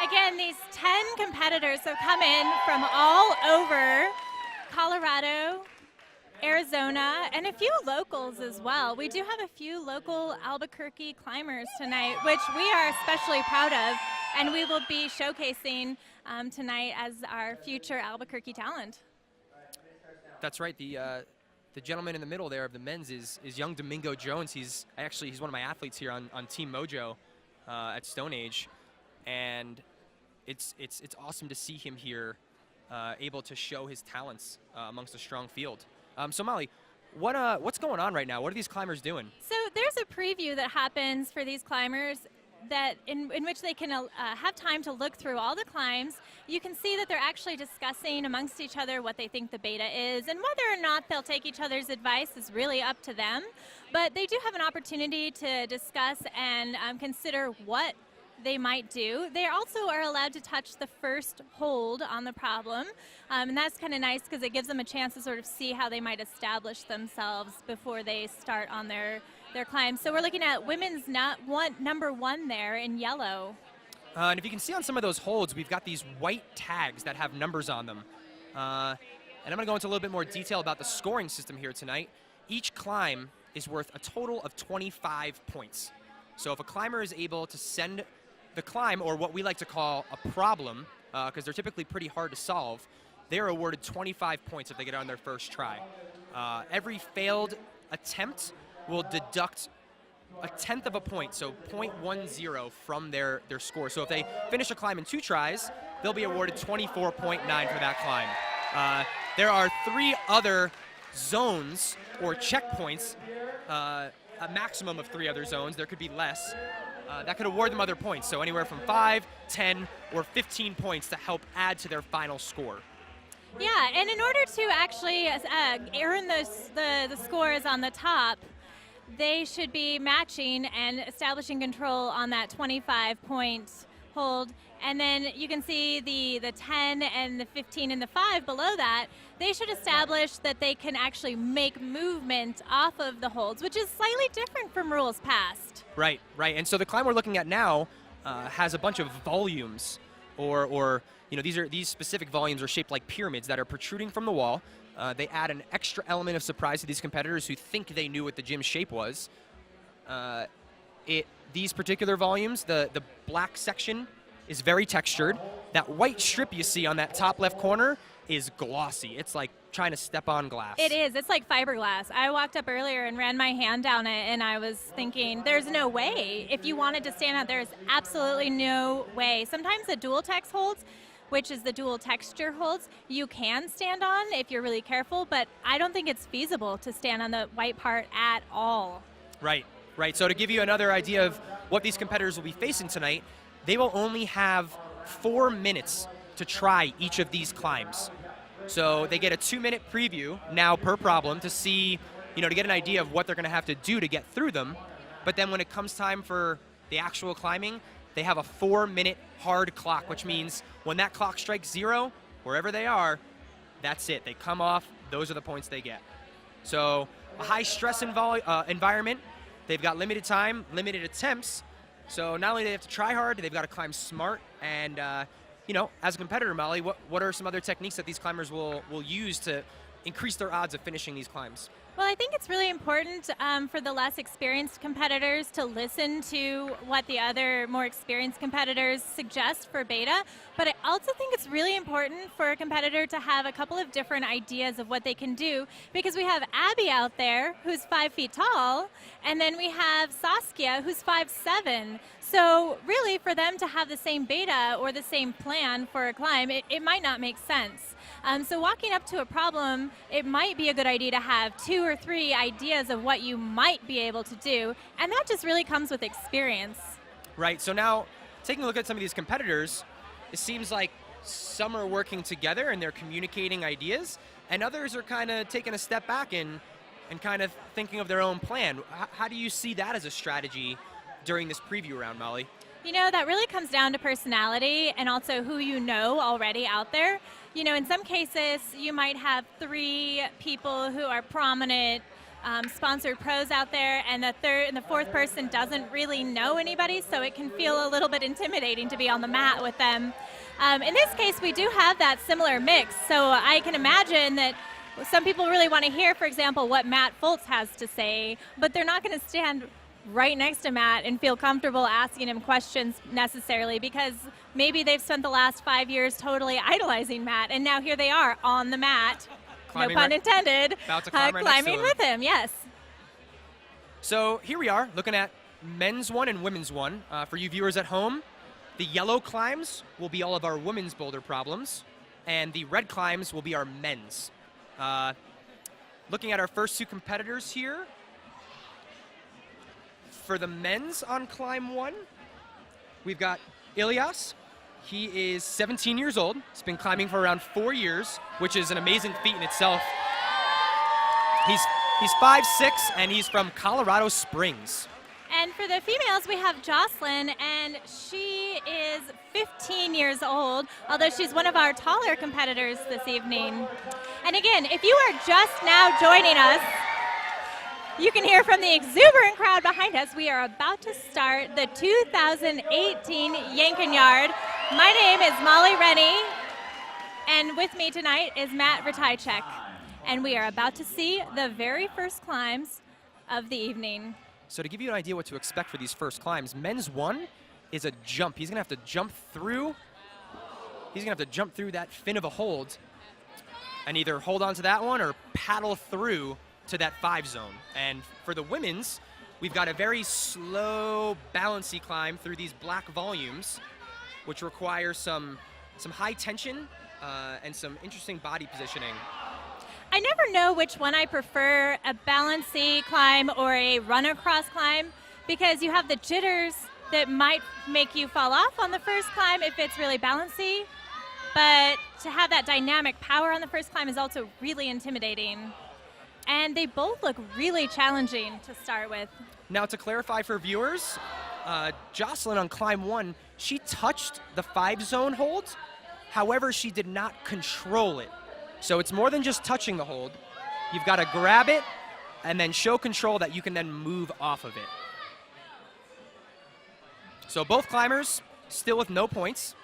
Again, these 10 competitors have come in from all over Colorado, Arizona, and a few locals as well. We do have a few local Albuquerque climbers tonight, which we are especially proud of, and we will be showcasing tonight as our future Albuquerque talent. That's right. The gentleman in the middle there of the men's is young Domingo Jones. He's one of my athletes here on Team Mojo at Stone Age, and it's awesome to see him here able to show his talents amongst a strong field. So Molly, what's going on right now? What are these climbers doing? So there's a preview that happens for these climbers that in which they can have time to look through all the climbs. You can see that they're actually discussing amongst each other what they think the beta is, and whether or not they'll take each other's advice is really up to them. But they do have an opportunity to discuss and consider what they might do. They also are allowed to touch the first hold on the problem, and that's kind of nice because it gives them a chance to sort of see how they might establish themselves before they start on their climb. So we're looking at women's number one there in yellow. And if you can see on some of those holds, we've got these white tags that have numbers on them. And I'm going to go into a little bit more detail about the scoring system here tonight. Each climb is worth a total of 25 points. So if a climber is able to send the climb, or what we like to call a problem, because they're typically pretty hard to solve, they're awarded 25 points if they get on their first try. Every failed attempt will deduct a tenth of a point, so 0.10 from their score. So if they finish a climb in 2 tries, they'll be awarded 24.9 for that climb. There are 3 other zones or checkpoints, a maximum of 3 other zones. There could be less. That could award them other points, so anywhere from 5, 10, or 15 points to help add to their final score. Yeah, and in order to actually earn the scores on the top, they should be matching and establishing control on that 25-point hold. And then you can see the 10 and the 15 and the 5 below that. They should establish that they can actually make movement off of the holds, which is slightly different from rules past. Right. And so the climb we're looking at now has a bunch of volumes, or these specific volumes are shaped like pyramids that are protruding from the wall. They add an extra element of surprise to these competitors who think they knew what the gym shape was. These particular volumes, the black section is very textured. That white strip you see on that top left corner is glossy. It's like trying to step on glass. It is. It's like fiberglass. I walked up earlier and ran my hand down it, and I was thinking, there's no way. If you wanted to stand out, there's absolutely no way. Sometimes the dual text holds, which is the dual texture holds, you can stand on if you're really careful, but I don't think it's feasible to stand on the white part at all. Right. So to give you another idea of what these competitors will be facing tonight, they will only have 4 minutes to try each of these climbs. So they get a 2-minute preview now per problem to see, to get an idea of what they're going to have to do to get through them. But then when it comes time for the actual climbing, they have a 4-minute hard clock, which means when that clock strikes 0, wherever they are, that's it. They come off. Those are the points they get. So a high-stress environment. They've got limited time, limited attempts. So not only do they have to try hard, they've got to climb smart. And, as a competitor, Molly, what are some other techniques that these climbers will use to increase their odds of finishing these climbs? Well, I think it's really important for the less experienced competitors to listen to what the other more experienced competitors suggest for beta, but I also think it's really important for a competitor to have a couple of different ideas of what they can do, because we have Abby out there who's 5 feet tall, and then we have Saskia who's 5'7". So really, for them to have the same beta or the same plan for a climb, it might not make sense. So walking up to a problem, it might be a good idea to have 2 or 3 ideas of what you might be able to do, and that just really comes with experience. Right, so now taking a look at some of these competitors, it seems like some are working together and they're communicating ideas, and others are kind of taking a step back and kind of thinking of their own plan. How do you see that as a strategy during this preview round, Molly? That really comes down to personality and also who you know already out there. In some cases, you might have 3 people who are prominent sponsored pros out there, and the third and the fourth person doesn't really know anybody, so it can feel a little bit intimidating to be on the mat with them. In this case, we do have that similar mix, so I can imagine that some people really want to hear, for example, what Matt Foltz has to say, but they're not going to stand right next to Matt and feel comfortable asking him questions necessarily, because maybe they've spent the last 5 years totally idolizing Matt, and now here they are on the mat, Climbing no pun intended, about to climb right next to climbing him. with him, yes. So here we are looking at men's one and women's one. For you viewers at home, the yellow climbs will be all of our women's boulder problems, and the red climbs will be our men's. Looking at our first two competitors here, for the men's on climb one, we've got Ilyas. He is 17 years old. He's been climbing for around 4 years, which is an amazing feat in itself. He's 5'6", and he's from Colorado Springs. And for the females, we have Jocelyn, and she is 15 years old, although she's one of our taller competitors this evening. And again, if you are just now joining us, you can hear from the exuberant crowd behind us. We are about to start the 2018 Yank-N-Yard. My name is Molly Rennie, and with me tonight is Matt Ratajczyk. And we are about to see the very first climbs of the evening. So to give you an idea what to expect for these first climbs, men's one is a jump. He's gonna have to jump through. He's gonna have to jump through that fin of a hold and either hold on to that one or paddle through to that 5 zone. And for the women's, we've got a very slow, balancy climb through these black volumes, which requires some high tension and some interesting body positioning. I never know which one I prefer, a balancy climb or a run across climb, because you have the jitters that might make you fall off on the first climb if it's really balancy, but to have that dynamic power on the first climb is also really intimidating. And they both look really challenging to start with. Now to clarify for viewers, Jocelyn on climb one, she touched the 5 zone hold, however she did not control it. So it's more than just touching the hold. You've got to grab it and then show control that you can then move off of it. So both climbers still with no points.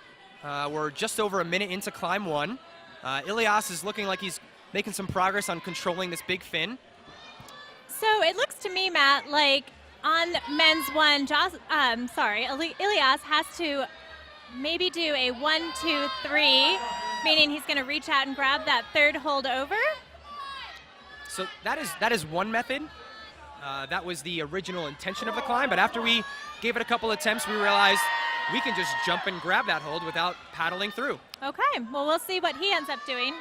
We're just over a minute into climb one. Ilyas is looking like he's making some progress on controlling this big fin. So it looks to me, Matt, like on men's one, Ilyas has to maybe do a 1, 2, 3, meaning he's going to reach out and grab that third hold over. So that is one method. That was the original intention of the climb, but after we gave it a couple attempts, we realized we can just jump and grab that hold without paddling through. Okay, well, we'll see what he ends up doing.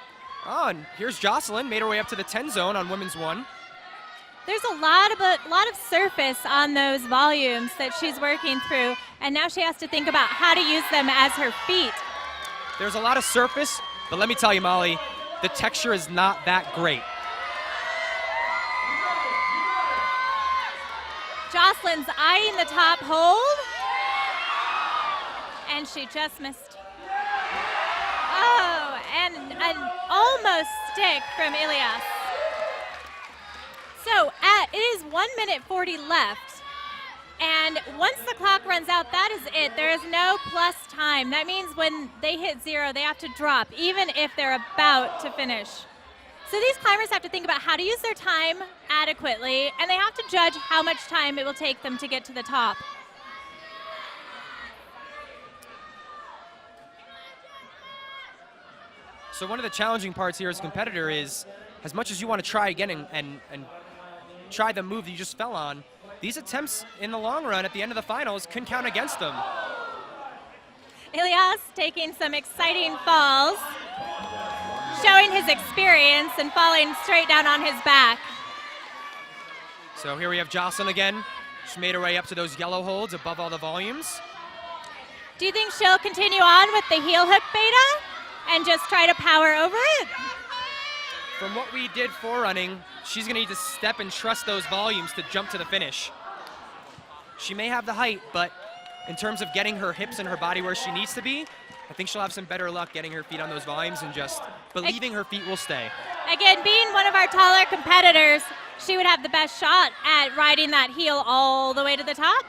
Oh, and here's Jocelyn, made her way up to the 10 zone on women's one. There's a lot of surface on those volumes that she's working through, and now she has to think about how to use them as her feet. There's a lot of surface, but let me tell you, Molly, the texture is not that great. Jocelyn's eyeing the top hold, and she just missed. Oh, and an almost stick from Ilyas. So it is 1 minute 40 left, and once the clock runs out, that is it. There is no plus time. That means when they hit 0, they have to drop, even if they're about to finish. So these climbers have to think about how to use their time adequately, and they have to judge how much time it will take them to get to the top. So one of the challenging parts here as a competitor is, as much as you want to try again and try the move that you just fell on, these attempts in the long run at the end of the finals can count against them. Ilyas taking some exciting falls, showing his experience and falling straight down on his back. So here we have Jocelyn again. She made her way up to those yellow holds above all the volumes. Do you think she'll continue on with the heel hook beta and just try to power over it? From what we did forerunning, she's going to need to step and trust those volumes to jump to the finish. She may have the height, but in terms of getting her hips and her body where she needs to be, I think she'll have some better luck getting her feet on those volumes and just believing her feet will stay. Again, being one of our taller competitors, she would have the best shot at riding that heel all the way to the top,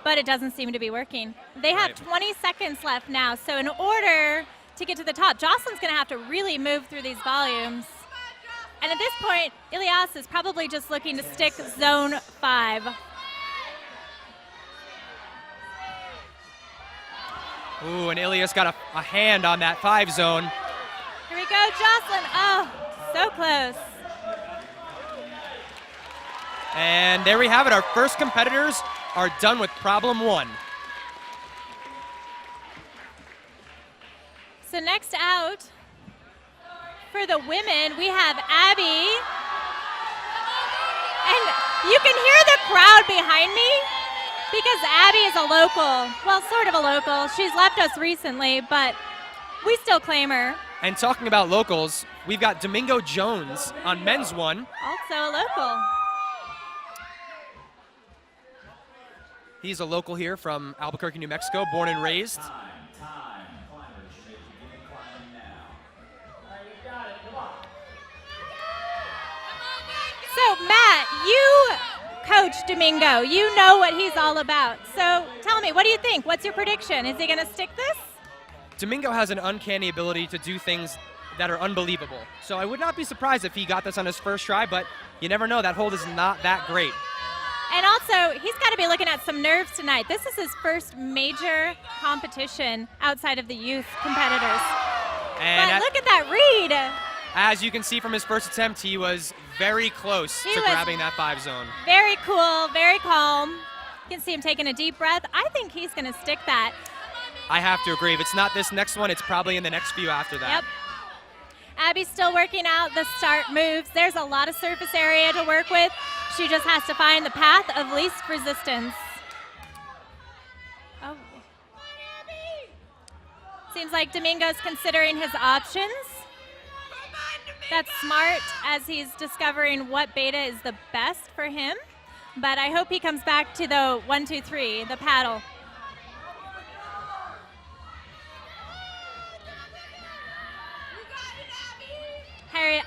but it doesn't seem to be working. They have 20 seconds left now, so in order to get to the top, Jocelyn's going to have to really move through these volumes. And at this point, Ilias is probably just looking to stick zone 5. Ooh, and Ilias got a hand on that 5 zone. Here we go, Jocelyn. Oh, so close. And there we have it. Our first competitors are done with problem 1. So next out for the women, we have Abby. And you can hear the crowd behind me because Abby is a local. Well, sort of a local. She's left us recently, but we still claim her. And talking about locals, we've got Domingo Jones on men's 1. Also a local. He's a local here from Albuquerque, New Mexico, born and raised. So, Matt, you coach Domingo. You know what he's all about. So, tell me, what do you think? What's your prediction? Is he going to stick this? Domingo has an uncanny ability to do things that are unbelievable. So I would not be surprised if he got this on his first try, but you never know. That hold is not that great. And also, he's got to be looking at some nerves tonight. This is his first major competition outside of the youth competitors. And but look at that read. As you can see from his first attempt, he was very close to grabbing that 5 zone. Very cool, very calm. You can see him taking a deep breath. I think he's going to stick that. I have to agree. If it's not this next one, it's probably in the next few after that. Yep. Abby's still working out the start moves. There's a lot of surface area to work with. She just has to find the path of least resistance. Oh. Seems like Domingo's considering his options. That's smart as he's discovering what beta is the best for him. But I hope he comes back to the 1, 2, 3, the paddle.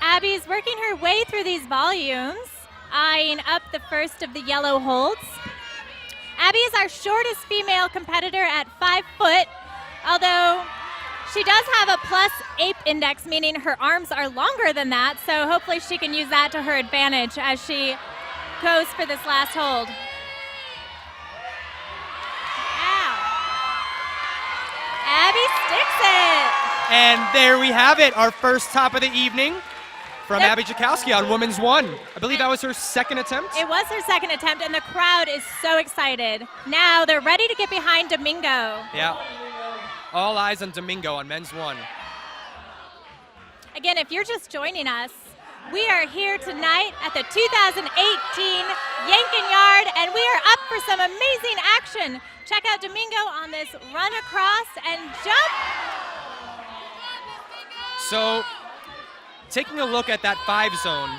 Abby's working her way through these volumes, eyeing up the first of the yellow holds. Abby is our shortest female competitor at 5 foot, although she does have a plus ape index, meaning her arms are longer than that, so hopefully she can use that to her advantage as she goes for this last hold. Ow. Abby sticks it. And there we have it, our first top of the evening from Abby Jakowski on women's 1. I believe that was her second attempt. It was her second attempt, and the crowd is so excited. Now they're ready to get behind Domingo. Yeah. All eyes on Domingo on men's 1. Again, if you're just joining us, we are here tonight at the 2018 Yank-N-Yard, and we are up for some amazing action. Check out Domingo on this run across and jump. So, taking a look at that 5 zone,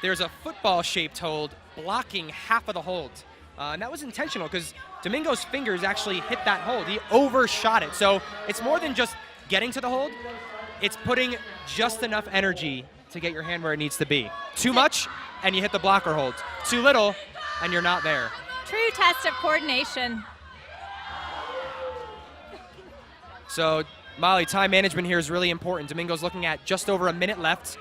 there's a football-shaped hold blocking half of the hold. And that was intentional because Domingo's fingers actually hit that hold. He overshot it. So it's more than just getting to the hold. It's putting just enough energy to get your hand where it needs to be. Too much, and you hit the blocker hold. Too little, and you're not there. True test of coordination. So, Molly, time management here is really important. Domingo's looking at just over a minute left.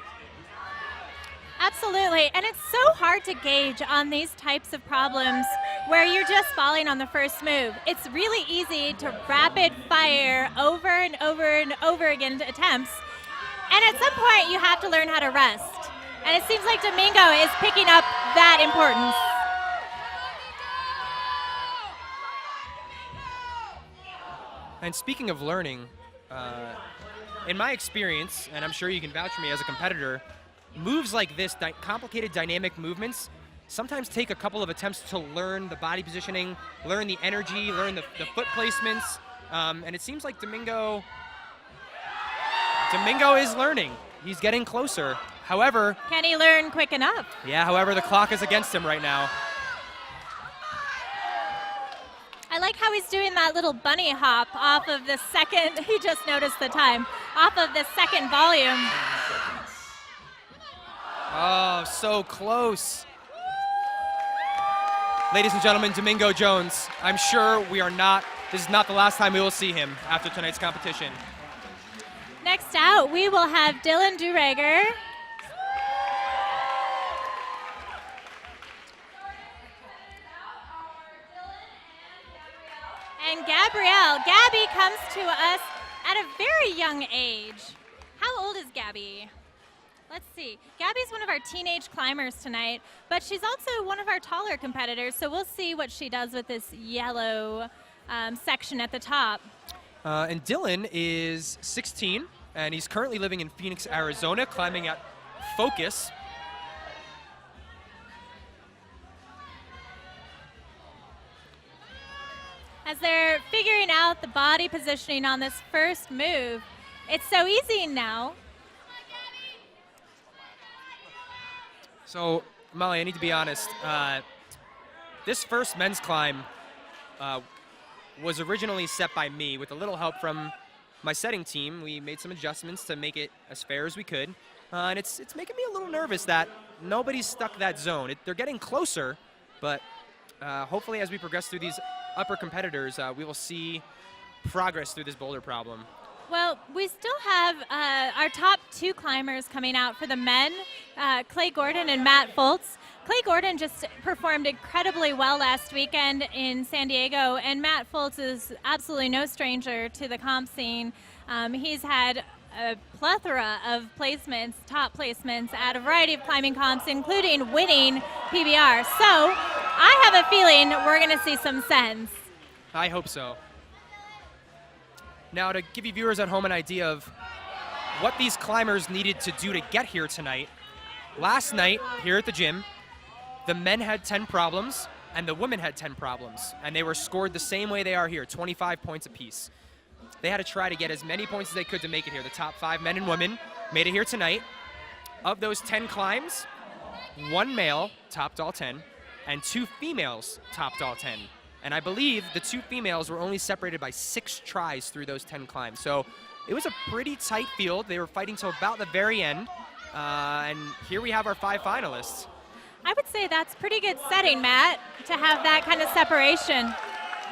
Absolutely, and it's so hard to gauge on these types of problems where you're just falling on the first move. It's really easy to rapid fire over and over and over again attempts, and at some point you have to learn how to rest. And it seems like Domingo is picking up that importance. And speaking of learning, in my experience, and I'm sure you can vouch for me as a competitor, moves like this, complicated dynamic movements, sometimes take a couple of attempts to learn the body positioning, learn the energy, learn the foot placements, and it seems like Domingo is learning. He's getting closer. However, can he learn quick enough? Yeah, however, the clock is against him right now. I like how he's doing that little bunny hop off of the second, he just noticed the time, off of the second volume. Oh, so close. Ladies and gentlemen, Domingo Jones. I'm sure this is not the last time we will see him after tonight's competition. Next out, we will have Dylan Dureger. And Gabrielle. Gabby comes to us at a very young age. How old is Gabby? Let's see. Gabby's one of our teenage climbers tonight, but she's also one of our taller competitors, so we'll see what she does with this yellow section at the top. And Dylan is 16, and he's currently living in Phoenix, Arizona, climbing at Focus. As they're figuring out the body positioning on this first move, it's so easy now. So, Molly, I need to be honest. This first men's climb was originally set by me with a little help from my setting team. We made some adjustments to make it as fair as we could. And it's making me a little nervous that nobody's stuck that zone. They're getting closer, but hopefully as we progress through these upper competitors, we will see progress through this boulder problem. Well, we still have our top two climbers coming out for the men, Clay Gordon and Matt Foltz. Clay Gordon just performed incredibly well last weekend in San Diego, and Matt Foltz is absolutely no stranger to the comp scene. He's had a plethora of placements, top placements at a variety of climbing comps, including winning PBR. So I have a feeling we're going to see some sense. I hope so. Now, to give you viewers at home an idea of what these climbers needed to do to get here tonight, last night here at the gym, the men had 10 problems and the women had 10 problems, and they were scored the same way they are here, 25 points apiece. They had to try to get as many points as they could to make it here. The top 5 men and women made it here tonight. Of those 10 climbs, 1 male topped all 10 and 2 females topped all 10. And I believe the 2 females were only separated by 6 tries through those 10 climbs. So it was a pretty tight field. They were fighting till about the very end. And here we have our 5 finalists. I would say that's pretty good setting, Matt, to have that kind of separation.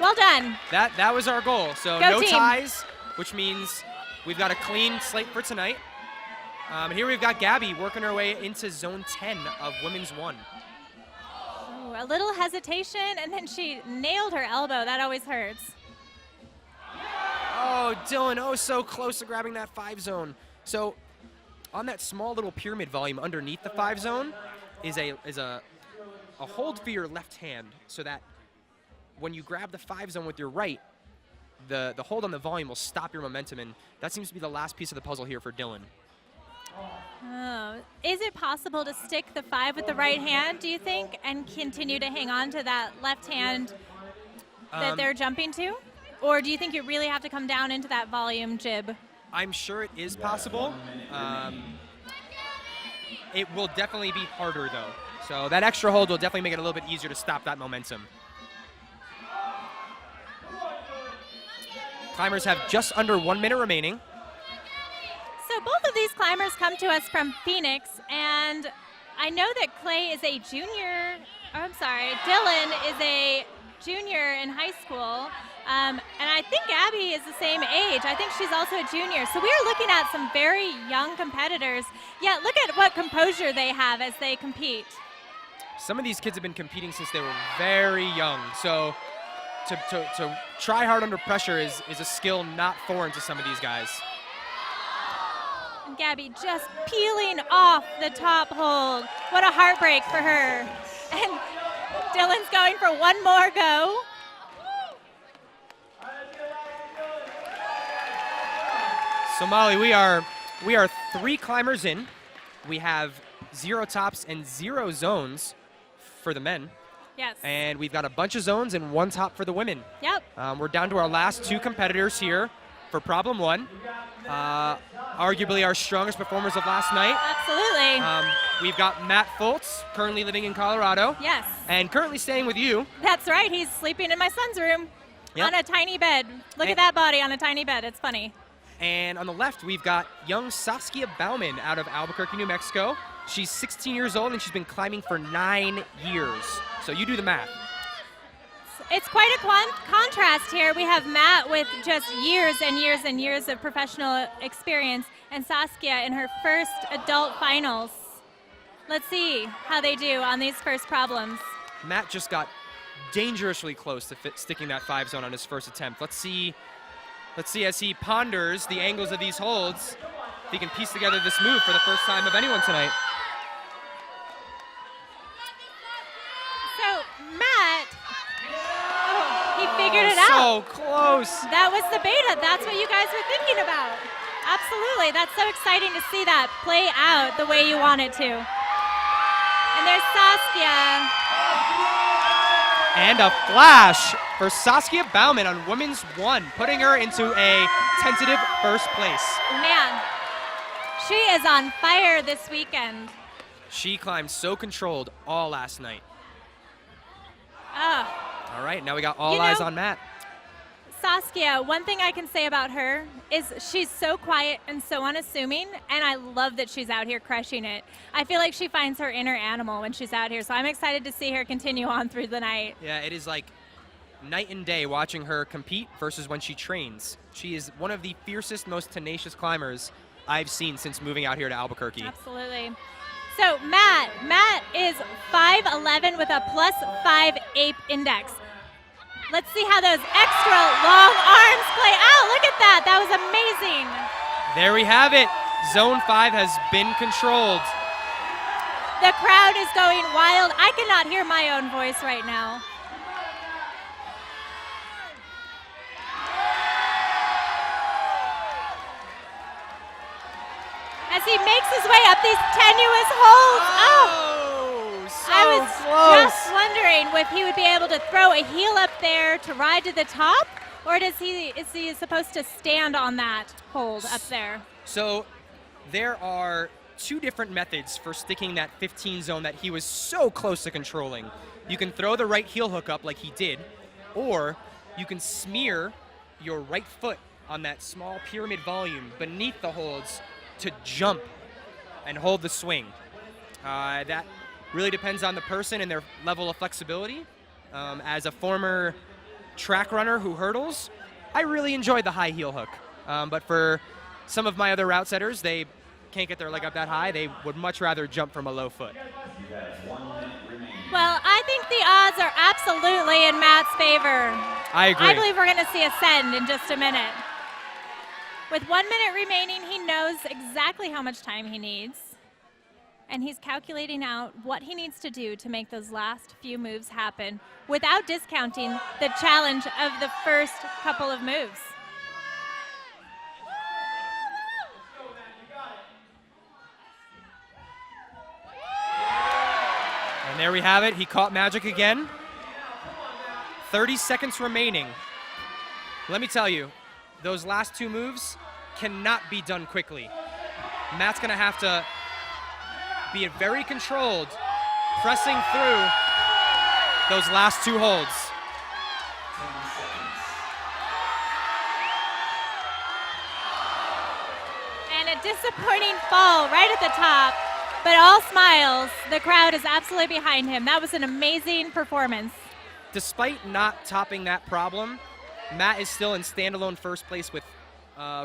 Well done. That was our goal. So Go no team. ties, which means we've got a clean slate for tonight. And here we've got Gabby working her way into zone 10 of women's 1. A little hesitation, and then she nailed her elbow. That always hurts. Oh, Dylan, oh, so close to grabbing that 5 zone. So on that small little pyramid volume underneath the 5 zone is a hold for your left hand, so that when you grab the 5 zone with your right, the hold on the volume will stop your momentum, and that seems to be the last piece of the puzzle here for Dylan. Oh. Is it possible to stick the 5 with the right hand, do you think, and continue to hang on to that left hand that they're jumping to? Or do you think you really have to come down into that volume jib? I'm sure it is possible. It will definitely be harder, though. So that extra hold will definitely make it a little bit easier to stop that momentum. Climbers have just under 1 minute remaining. So both of these climbers come to us from Phoenix, and I know that Clay is a junior, Dylan is a junior in high school, and I think Abby is the same age. I think she's also a junior. So we are looking at some very young competitors, yet look at what composure they have as they compete. Some of these kids have been competing since they were very young, so to try hard under pressure is a skill not foreign to some of these guys. And Gabby just peeling off the top hold. What a heartbreak for her. And Dylan's going for one more go. So Molly, we are 3 climbers in. We have 0 tops and 0 zones for the men. Yes. And we've got a bunch of zones and 1 top for the women. Yep. We're down to our last 2 competitors here for problem 1. Arguably our strongest performers of last night. Absolutely. We've got Matt Foltz, currently living in Colorado. Yes. And currently staying with you. That's right. He's sleeping in my son's room Yep. on a tiny bed. Look at that body on a tiny bed. It's funny. And on the left, we've got young Saskia Baumann out of Albuquerque, New Mexico. She's 16 years old, and she's been climbing for 9 years. So you do the math. it's quite a contrast here. We have Matt with just years and years and years of professional experience, and Saskia in her first adult finals. Let's see how they do on these first problems. Matt just got dangerously close to sticking that 5 zone on his first attempt. Let's see as he ponders the angles of these holds, if he can piece together this move for the first time of anyone tonight. So Matt, he figured it out. So close. That was the beta. That's what you guys were thinking about. Absolutely. That's so exciting to see that play out the way you want it to. And there's Saskia. And a flash for Saskia Baumann on women's 1, putting her into a tentative first place. Man, she is on fire this weekend. She climbed so controlled all last night. Oh. All right, now we got all eyes on Matt. Saskia, one thing I can say about her is she's so quiet and so unassuming, and I love that she's out here crushing it. I feel like she finds her inner animal when she's out here, so I'm excited to see her continue on through the night. Yeah, it is like night and day watching her compete versus when she trains. She is one of the fiercest, most tenacious climbers I've seen since moving out here to Albuquerque. Absolutely. So Matt is 5'11" with a +5 ape index. Let's see how those extra long arms play out. Look at that. That was amazing. There we have it. Zone 5 has been controlled. The crowd is going wild. I cannot hear my own voice right now. As he makes his way up these tenuous holds. So I was close. just wondering if he would be able to throw a heel up there to ride to the top, or is he supposed to stand on that hold up there? So there are 2 different methods for sticking that 15 zone that he was so close to controlling. You can throw the right heel hook up like he did, or you can smear your right foot on that small pyramid volume beneath the holds to jump and hold the swing. That really depends on the person and their level of flexibility. As a former track runner who hurdles, I really enjoyed the high heel hook. But for some of my other route setters, they can't get their leg up that high. They would much rather jump from a low foot. Well, I think the odds are absolutely in Matt's favor. I agree. I believe we're going to see a send in just a minute. With 1 minute remaining, he knows exactly how much time he needs. And he's calculating out what he needs to do to make those last few moves happen without discounting the challenge of the first couple of moves. And there we have it. He caught magic again. 30 seconds remaining. Let me tell you, those last 2 moves cannot be done quickly. Matt's going to have to be very controlled, pressing through those last 2 holds. And a disappointing fall right at the top, but all smiles. The crowd is absolutely behind him. That was an amazing performance. Despite not topping that problem, Matt is still in standalone first place with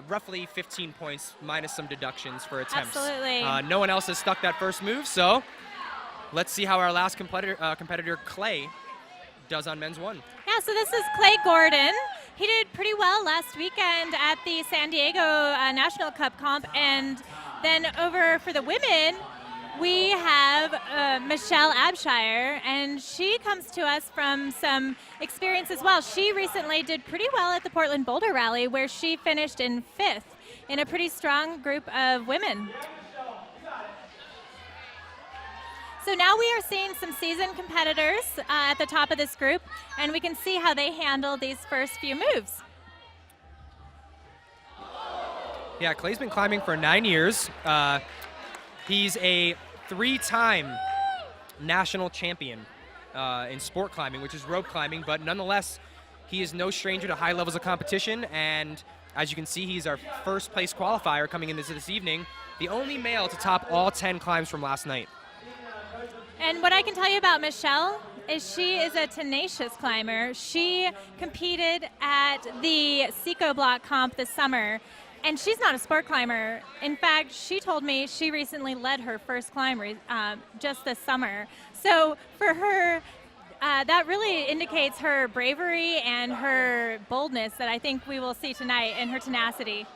roughly 15 points minus some deductions for attempts. Absolutely. No one else has stuck that first move, so let's see how our last competitor Clay, does on men's 1. Yeah, so this is Clay Gordon. He did pretty well last weekend at the San Diego National Cup comp, and then over for the women, we have Michelle Abshire, and she comes to us from some experience as well. She recently did pretty well at the Portland Boulder Rally, where she finished in 5th in a pretty strong group of women. So now we are seeing some seasoned competitors at the top of this group, and we can see how they handle these first few moves. Yeah, Clay's been climbing for 9 years. He's a 3-time national champion in sport climbing, which is rope climbing, but nonetheless, he is no stranger to high levels of competition, and as you can see, he's our first place qualifier coming into this evening, the only male to top all 10 climbs from last night. And what I can tell you about Michelle is she is a tenacious climber. She competed at the Seco Block comp this summer, and she's not a sport climber. In fact, she told me she recently led her first climb just this summer. So for her, that really indicates her bravery and her boldness that I think we will see tonight, and her tenacity.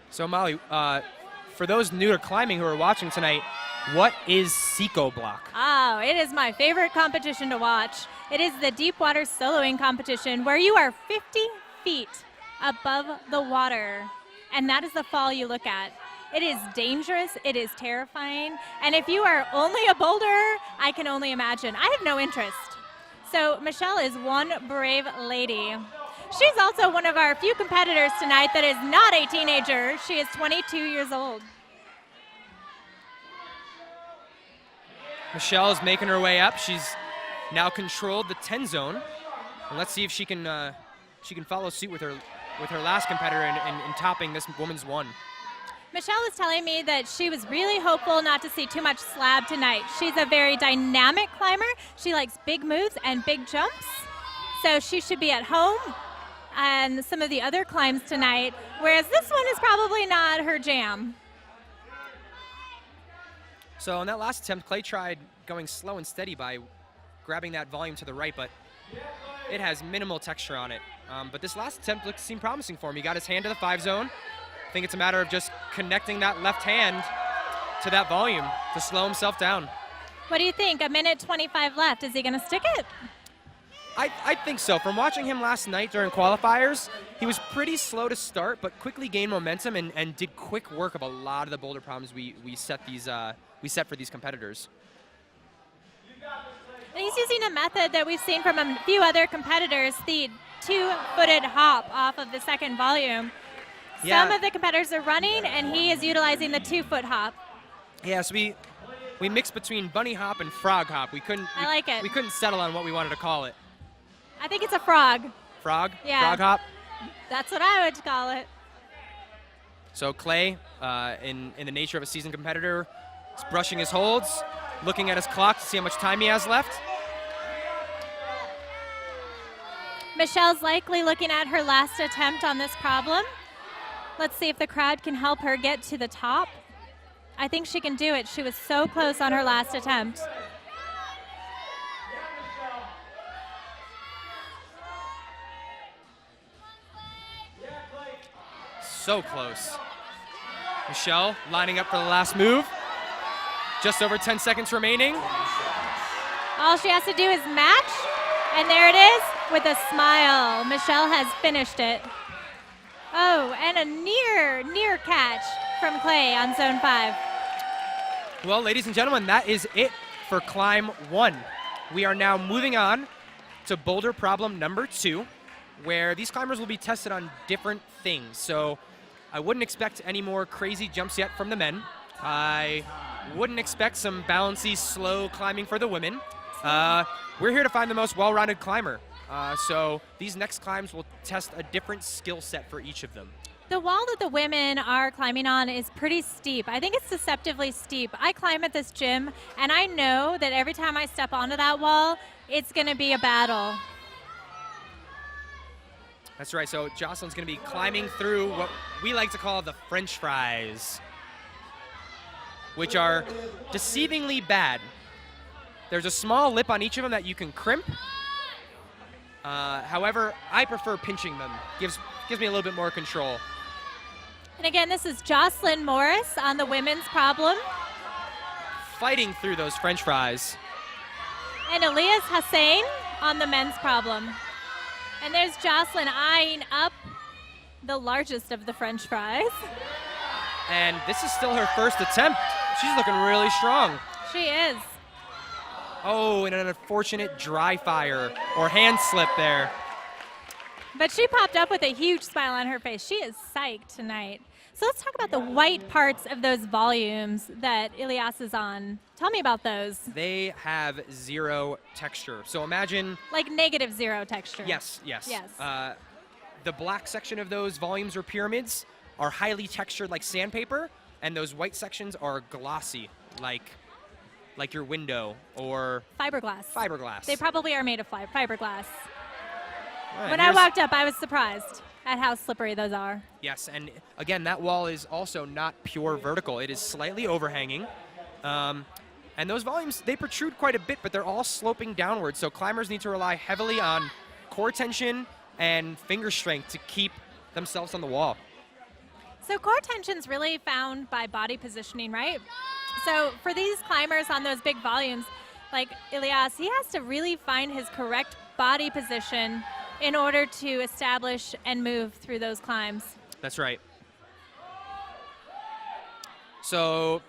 So Molly, for those new to climbing who are watching tonight, what is Seco Block? Oh, it is my favorite competition to watch. It is the deep water soloing competition where you are 50 feet above the water, and that is the fall you look at. It is dangerous, it is terrifying, and if you are only a boulderer, I can only imagine. I have no interest. So Michelle is one brave lady. She's also one of our few competitors tonight that is not a teenager. She is 22 years old. Michelle is making her way up. She's now controlled the 10 zone. And let's see if she can follow suit with her last competitor in topping this woman's one. Michelle was telling me that she was really hopeful not to see too much slab tonight. She's a very dynamic climber. She likes big moves and big jumps. So she should be at home and some of the other climbs tonight, whereas this one is probably not her jam. So in that last attempt, Clay tried going slow and steady by grabbing that volume to the right, but it has minimal texture on it. But this last attempt seemed promising for him. He got his hand to the 5 zone. I think it's a matter of just connecting that left hand to that volume to slow himself down. What do you think? A minute 25 left. Is he going to stick it? I think so. From watching him last night during qualifiers, he was pretty slow to start, but quickly gained momentum and did quick work of a lot of the boulder problems we set for these competitors. And he's using a method that we've seen from a few other competitors, the 2-footed hop off of the second volume. Yeah. Some of the competitors are running, and he is utilizing the 2-foot hop. Yes, we mixed between bunny hop and frog hop. I like it. We couldn't settle on what we wanted to call it. I think it's a frog. Frog? Yeah. Frog hop? That's what I would call it. So Clay, in the nature of a seasoned competitor, is brushing his holds, looking at his clock to see how much time he has left. Michelle's likely looking at her last attempt on this problem. Let's see if the crowd can help her get to the top. I think she can do it. She was so close on her last attempt. So close. Michelle lining up for the last move. Just over 10 seconds remaining. All she has to do is match, and there it is with a smile. Michelle has finished it. Oh, and a near catch from Clay on zone 5. Well, ladies and gentlemen, that is it for climb 1. We are now moving on to boulder problem number 2, where these climbers will be tested on different things. So I wouldn't expect any more crazy jumps yet from the men. I wouldn't expect some bouncy, slow climbing for the women. We're here to find the most well-rounded climber. So these next climbs will test a different skill set for each of them. The wall that the women are climbing on is pretty steep. I think it's deceptively steep. I climb at this gym, and I know that every time I step onto that wall, it's going to be a battle. That's right. So Jocelyn's going to be climbing through what we like to call the French fries, which are deceivingly bad. There's a small lip on each of them that you can crimp. However, I prefer pinching them. Gives me a little bit more control. And again, this is Jocelyn Morris on the women's problem. Fighting through those French fries. And Elias Hussein on the men's problem. And there's Jocelyn eyeing up the largest of the French fries. And this is still her first attempt. She's looking really strong. She is. Oh, and an unfortunate dry fire or hand slip there. But she popped up with a huge smile on her face. She is psyched tonight. So let's talk about the white parts of those volumes that Elias is on. Tell me about those. They have zero texture. So imagine... Like -0 texture. Yes. Yes. The black section of those volumes or pyramids are highly textured like sandpaper, and those white sections are glossy like like your window or Fiberglass. fiberglass. They probably are made of fiberglass. All right, When I walked up, I was surprised at how slippery those are. Yes, and again, that wall is also not pure vertical. It is slightly overhanging. And those volumes, they protrude quite a bit, but they're all sloping downwards. So climbers need to rely heavily on core tension and finger strength to keep themselves on the wall. So core tension's really found by body positioning, right? So for these climbers on those big volumes, like Elias, he has to really find his correct body position in order to establish and move through those climbs. That's right. So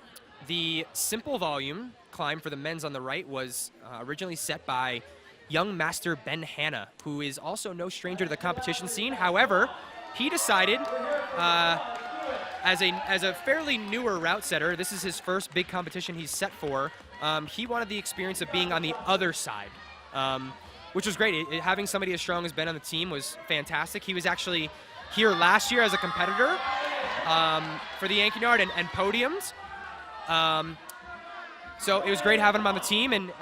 the simple volume climb for the men's on the right was originally set by young master Ben Hanna, who is also no stranger to the competition scene. However, he decided, as a fairly newer route setter, this is his first big competition he's set for, he wanted the experience of being on the other side, which was great. Having somebody as strong as Ben on the team was fantastic. He was actually here last year as a competitor for the Yank-N-Yard and podiumed. So it was great having him on the team, and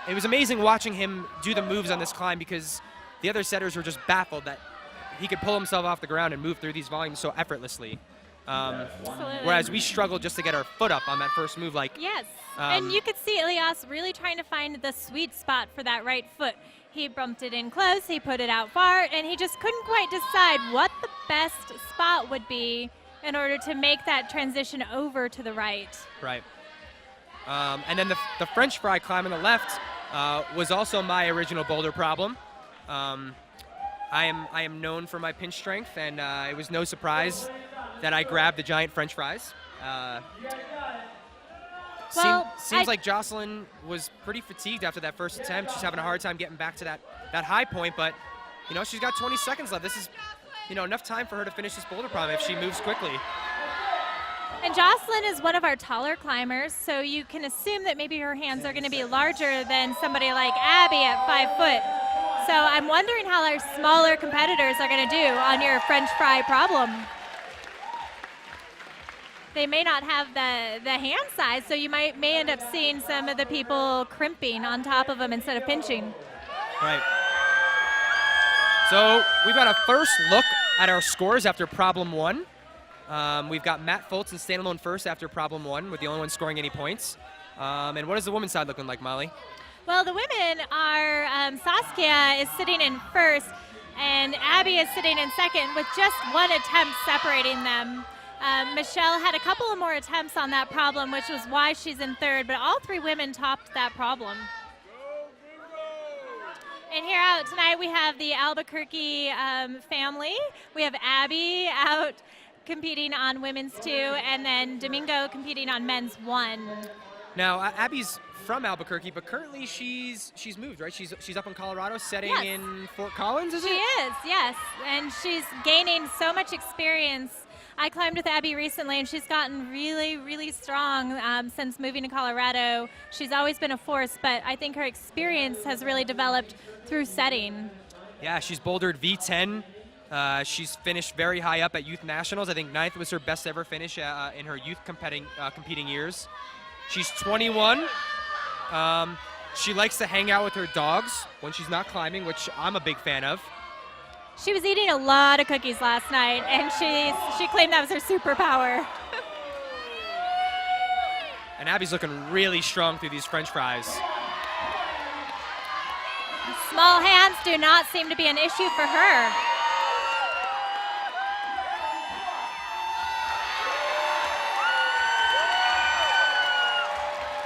it was amazing watching him do the moves on this climb because the other setters were just baffled that he could pull himself off the ground and move through these volumes so effortlessly. Whereas we struggled just to get our foot up on that first move. Yes, and you could see Elias really trying to find the sweet spot for that right foot. He bumped it in close, he put it out far, and he just couldn't quite decide what the best spot would be in order to make that transition over to the right. Right. And then the French fry climb on the left was also my original boulder problem. I am known for my pinch strength, and it was no surprise that I grabbed the giant French fries. Seems like Jocelyn was pretty fatigued after that first attempt. She's having a hard time getting back to that high point, but she's got 20 seconds left. This is enough time for her to finish this boulder problem if she moves quickly. And Jocelyn is one of our taller climbers, so you can assume that maybe her hands are going to be larger than somebody like Abby at 5 foot. So I'm wondering how our smaller competitors are going to do on your French fry problem. They may not have the hand size, so you may end up seeing some of the people crimping on top of them instead of pinching. Right. So we've got a first look at our scores after problem 1. We've got Matt Foltz and standalone first after problem 1, with the only one scoring any points. And what is the women's side looking like, Molly? Well, the women are, Saskia is sitting in first, and Abby is sitting in second with just one attempt separating them. Michelle had a couple of more attempts on that problem, which was why she's in third, but all 3 women topped that problem. And here out tonight we have the Albuquerque family. We have Abby out competing on women's 2, and then Domingo competing on men's 1. Now, Abby's from Albuquerque, but currently she's moved, right? She's up in Colorado, setting in Fort Collins, is it? She is, yes, and she's gaining so much experience. I climbed with Abby recently, and she's gotten really, really strong since moving to Colorado. She's always been a force, but I think her experience has really developed through setting. Yeah, she's bouldered V10. She's finished very high up at youth nationals. I think 9th was her best ever finish in her youth competing years. She's 21. She likes to hang out with her dogs when she's not climbing, which I'm a big fan of. She was eating a lot of cookies last night, and she claimed that was her superpower. And Abby's looking really strong through these French fries. Small hands do not seem to be an issue for her.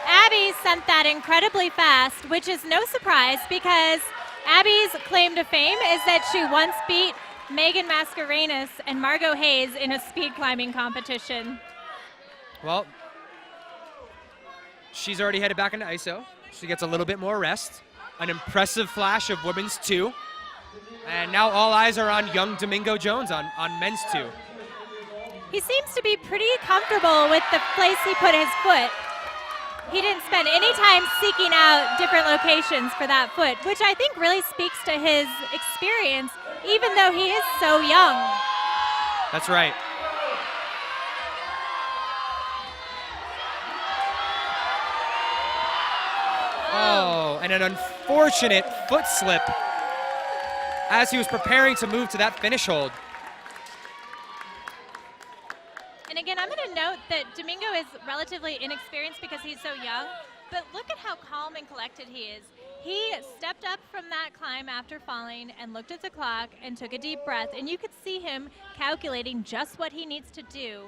Abby sent that incredibly fast, which is no surprise because Abby's claim to fame is that she once beat Megan Mascarenas and Margot Hayes in a speed climbing competition. Well, she's already headed back into ISO. She gets a little bit more rest. An impressive flash of women's 2. And now all eyes are on young Domingo Jones on men's 2. He seems to be pretty comfortable with the place he put his foot. He didn't spend any time seeking out different locations for that foot, which I think really speaks to his experience, even though he is so young. That's right. Oh, and an unfortunate foot slip as he was preparing to move to that finish hold. And again, I'm going to note that Domingo is relatively inexperienced because he's so young, but look at how calm and collected he is. He stepped up from that climb after falling and looked at the clock and took a deep breath, and you could see him calculating just what he needs to do.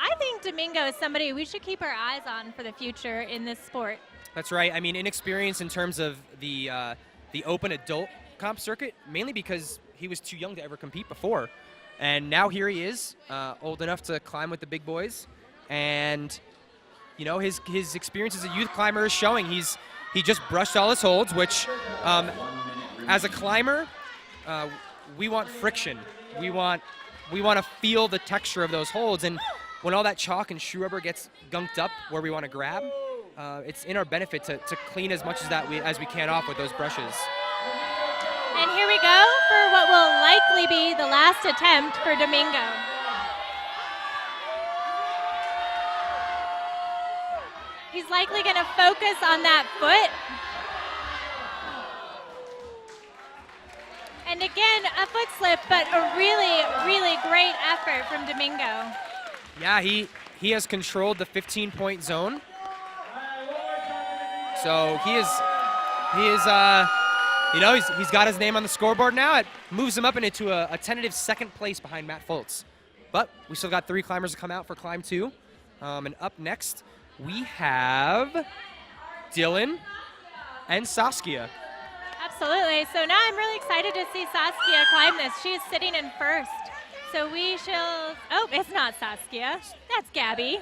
I think Domingo is somebody we should keep our eyes on for the future in this sport. That's right. I mean, inexperience in terms of the open adult comp circuit, mainly because he was too young to ever compete before. And now here he is, old enough to climb with the big boys. And, you know, his experience as a youth climber is showing. He just brushed all his holds, which, as a climber, we want friction. We want to feel the texture of those holds. And when all that chalk and shoe rubber gets gunked up where we want to grab, it's in our benefit to clean as much as we can off with those brushes. And here we go for what will likely be the last attempt for Domingo. He's likely going to focus on that foot. And again, a foot slip, but a really, really great effort from Domingo. Yeah, he has controlled the 15-point zone. So he's got his name on the scoreboard now. It moves him up into a tentative second place behind Matt Foltz. But we still got 3 climbers to come out for climb 2. And up next, we have Dylan and Saskia. Absolutely. So now I'm really excited to see Saskia climb this. She is sitting in first. So we shall, oh, it's not Saskia. That's Gabby.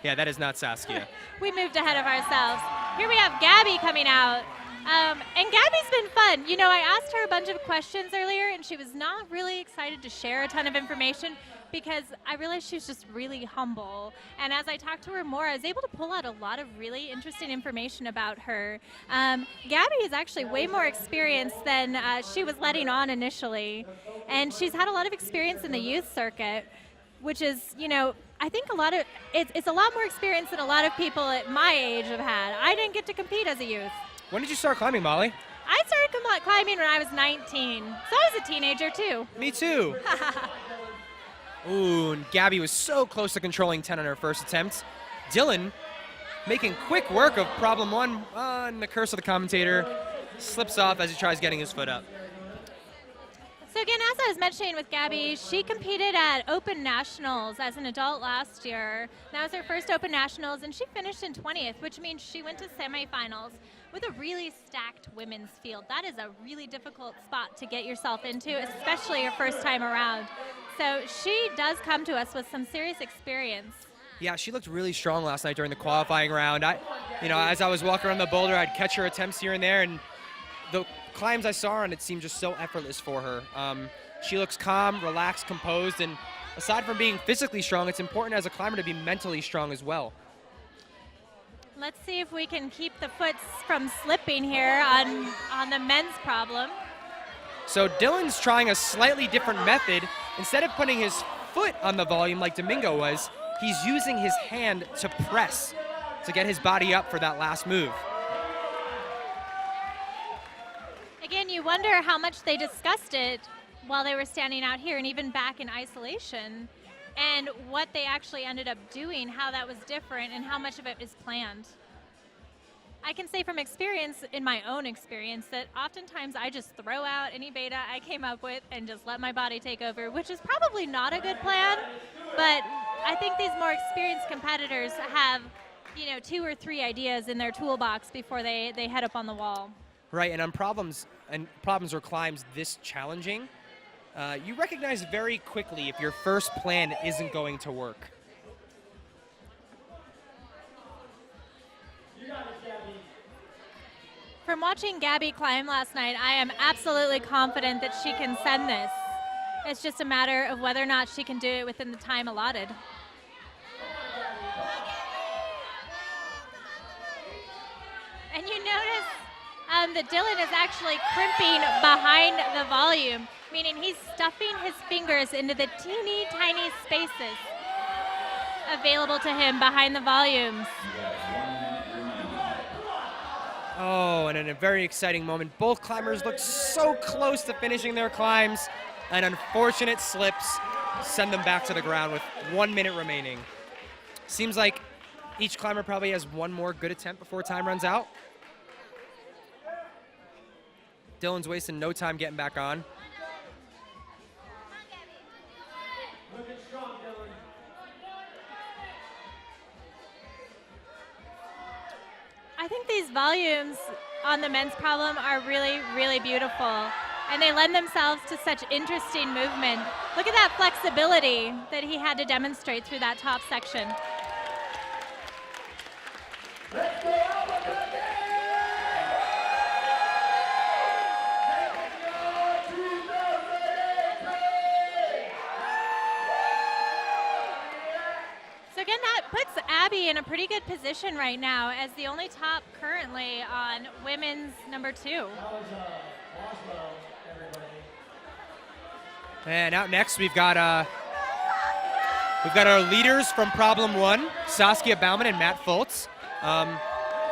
Yeah, that is not Saskia. We moved ahead of ourselves. Here we have Gabby coming out. And Gabby's been fun. You know, I asked her a bunch of questions earlier, and she was not really excited to share a ton of information because I realized she was just really humble. And as I talked to her more, I was able to pull out a lot of really interesting information about her. Gabby is actually way more experienced than she was letting on initially. And she's had a lot of experience in the youth circuit, which is, you know, I think it's a lot more experience than a lot of people at my age have had. I didn't get to compete as a youth. When did you start climbing, Molly? I started climbing when I was 19, so I was a teenager too. Me too. Ooh, and Gabby was so close to controlling 10 on her first attempt. Dylan making quick work of problem 1 on the curse of the commentator. Slips off as he tries getting his foot up. So again, as I was mentioning with Gabby, she competed at Open Nationals as an adult last year. That was her first Open Nationals, and she finished in 20th, which means she went to semifinals with a really stacked women's field. That is a really difficult spot to get yourself into, especially your first time around. So she does come to us with some serious experience. Yeah, she looked really strong last night during the qualifying round. As I was walking around the boulder, I'd catch her attempts here and there, and the climbs I saw her on, it seemed just so effortless for her. She looks calm, relaxed, composed, and aside from being physically strong, it's important as a climber to be mentally strong as well. Let's see if we can keep the foot from slipping here on the men's problem. So Dylan's trying a slightly different method. Instead of putting his foot on the volume like Domingo was, he's using his hand to press to get his body up for that last move. Again, you wonder how much they discussed it while they were standing out here and even back in isolation, and what they actually ended up doing, how that was different, and how much of it is planned. I can say from experience, in my own experience, that oftentimes I just throw out any beta I came up with and just let my body take over, which is probably not a good plan, but I think these more experienced competitors have, 2 or 3 ideas in their toolbox before they head up on the wall. Right, and on problems or climbs this challenging, you recognize very quickly if your first plan isn't going to work. From watching Gabby climb last night, I am absolutely confident that she can send this. It's just a matter of whether or not she can do it within the time allotted. And you notice that Dylan is actually crimping behind the volume, meaning he's stuffing his fingers into the teeny tiny spaces available to him behind the volumes. Oh, and in a very exciting moment, both climbers look so close to finishing their climbs, and unfortunate slips send them back to the ground with 1 minute remaining. Seems like each climber probably has one more good attempt before time runs out. Dylan's wasting no time getting back on. I think these volumes on the men's problem are really, really beautiful. And they lend themselves to such interesting movement. Look at that flexibility that he had to demonstrate through that top section. So again, that puts Abby in a pretty good position right now as the only top currently on women's number 2. And out next, we've got our leaders from Problem 1, Saskia Baumann and Matt Foltz.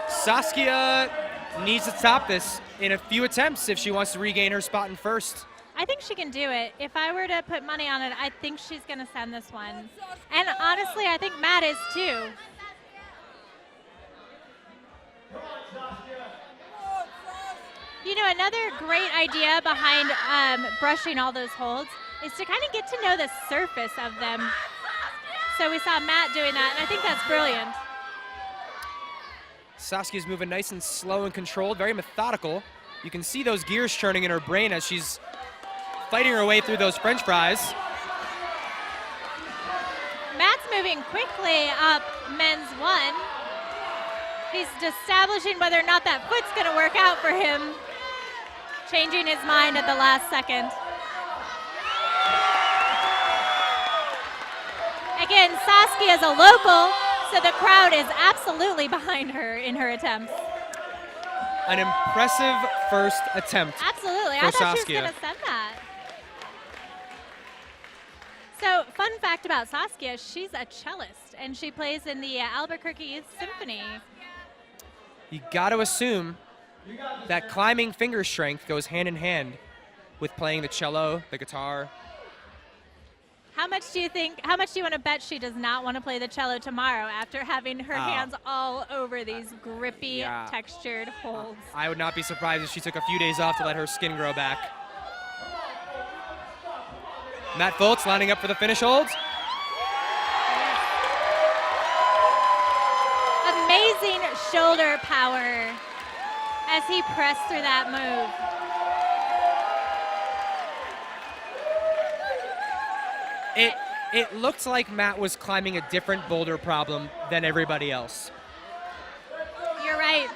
Saskia needs to top this in a few attempts if she wants to regain her spot in first. I think she can do it. If I were to put money on it, I think she's going to send this one. And honestly, I think Matt is too. You know, another great idea behind brushing all those holds is to kind of get to know the surface of them. So we saw Matt doing that, and I think that's brilliant. Saskia's moving nice and slow and controlled, very methodical. You can see those gears churning in her brain as she's fighting her way through those French fries. Matt's moving quickly up men's 1. He's establishing whether or not that foot's going to work out for him, changing his mind at the last second. Again, Saskia is a local, so the crowd is absolutely behind her in her attempts. An impressive first attempt. Absolutely. For I thought Saskia. she was going to send that. So, fun fact about Saskia, she's a cellist, and she plays in the Albuquerque Youth Symphony. You got to assume that climbing finger strength goes hand in hand with playing the cello, the guitar. How much do you want to bet she does not want to play the cello tomorrow after having her hands all over these grippy, textured holds? I would not be surprised if she took a few days off to let her skin grow back. Matt Foltz lining up for the finish hold. Amazing shoulder power as he pressed through that move. It looked like Matt was climbing a different boulder problem than everybody else. You're right.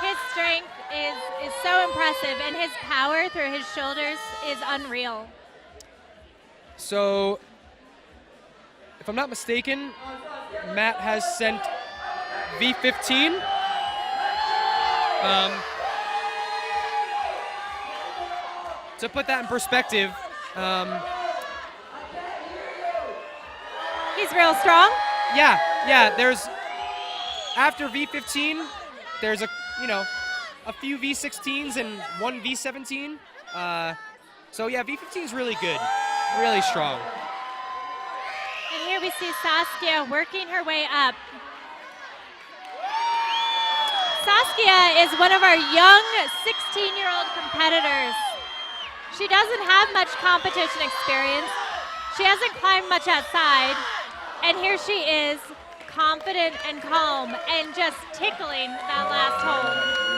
His strength is so impressive, and his power through his shoulders is unreal. So, if I'm not mistaken, Matt has sent V15. To put that in perspective, he's real strong. Yeah. There's after V15, there's a few V16s and one V17. So yeah, V15 is really good, really strong. And here we see Saskia working her way up. Saskia is one of our young 16-year-old competitors. She doesn't have much competition experience. She hasn't climbed much outside. And here she is, confident and calm, and just tickling that last hole.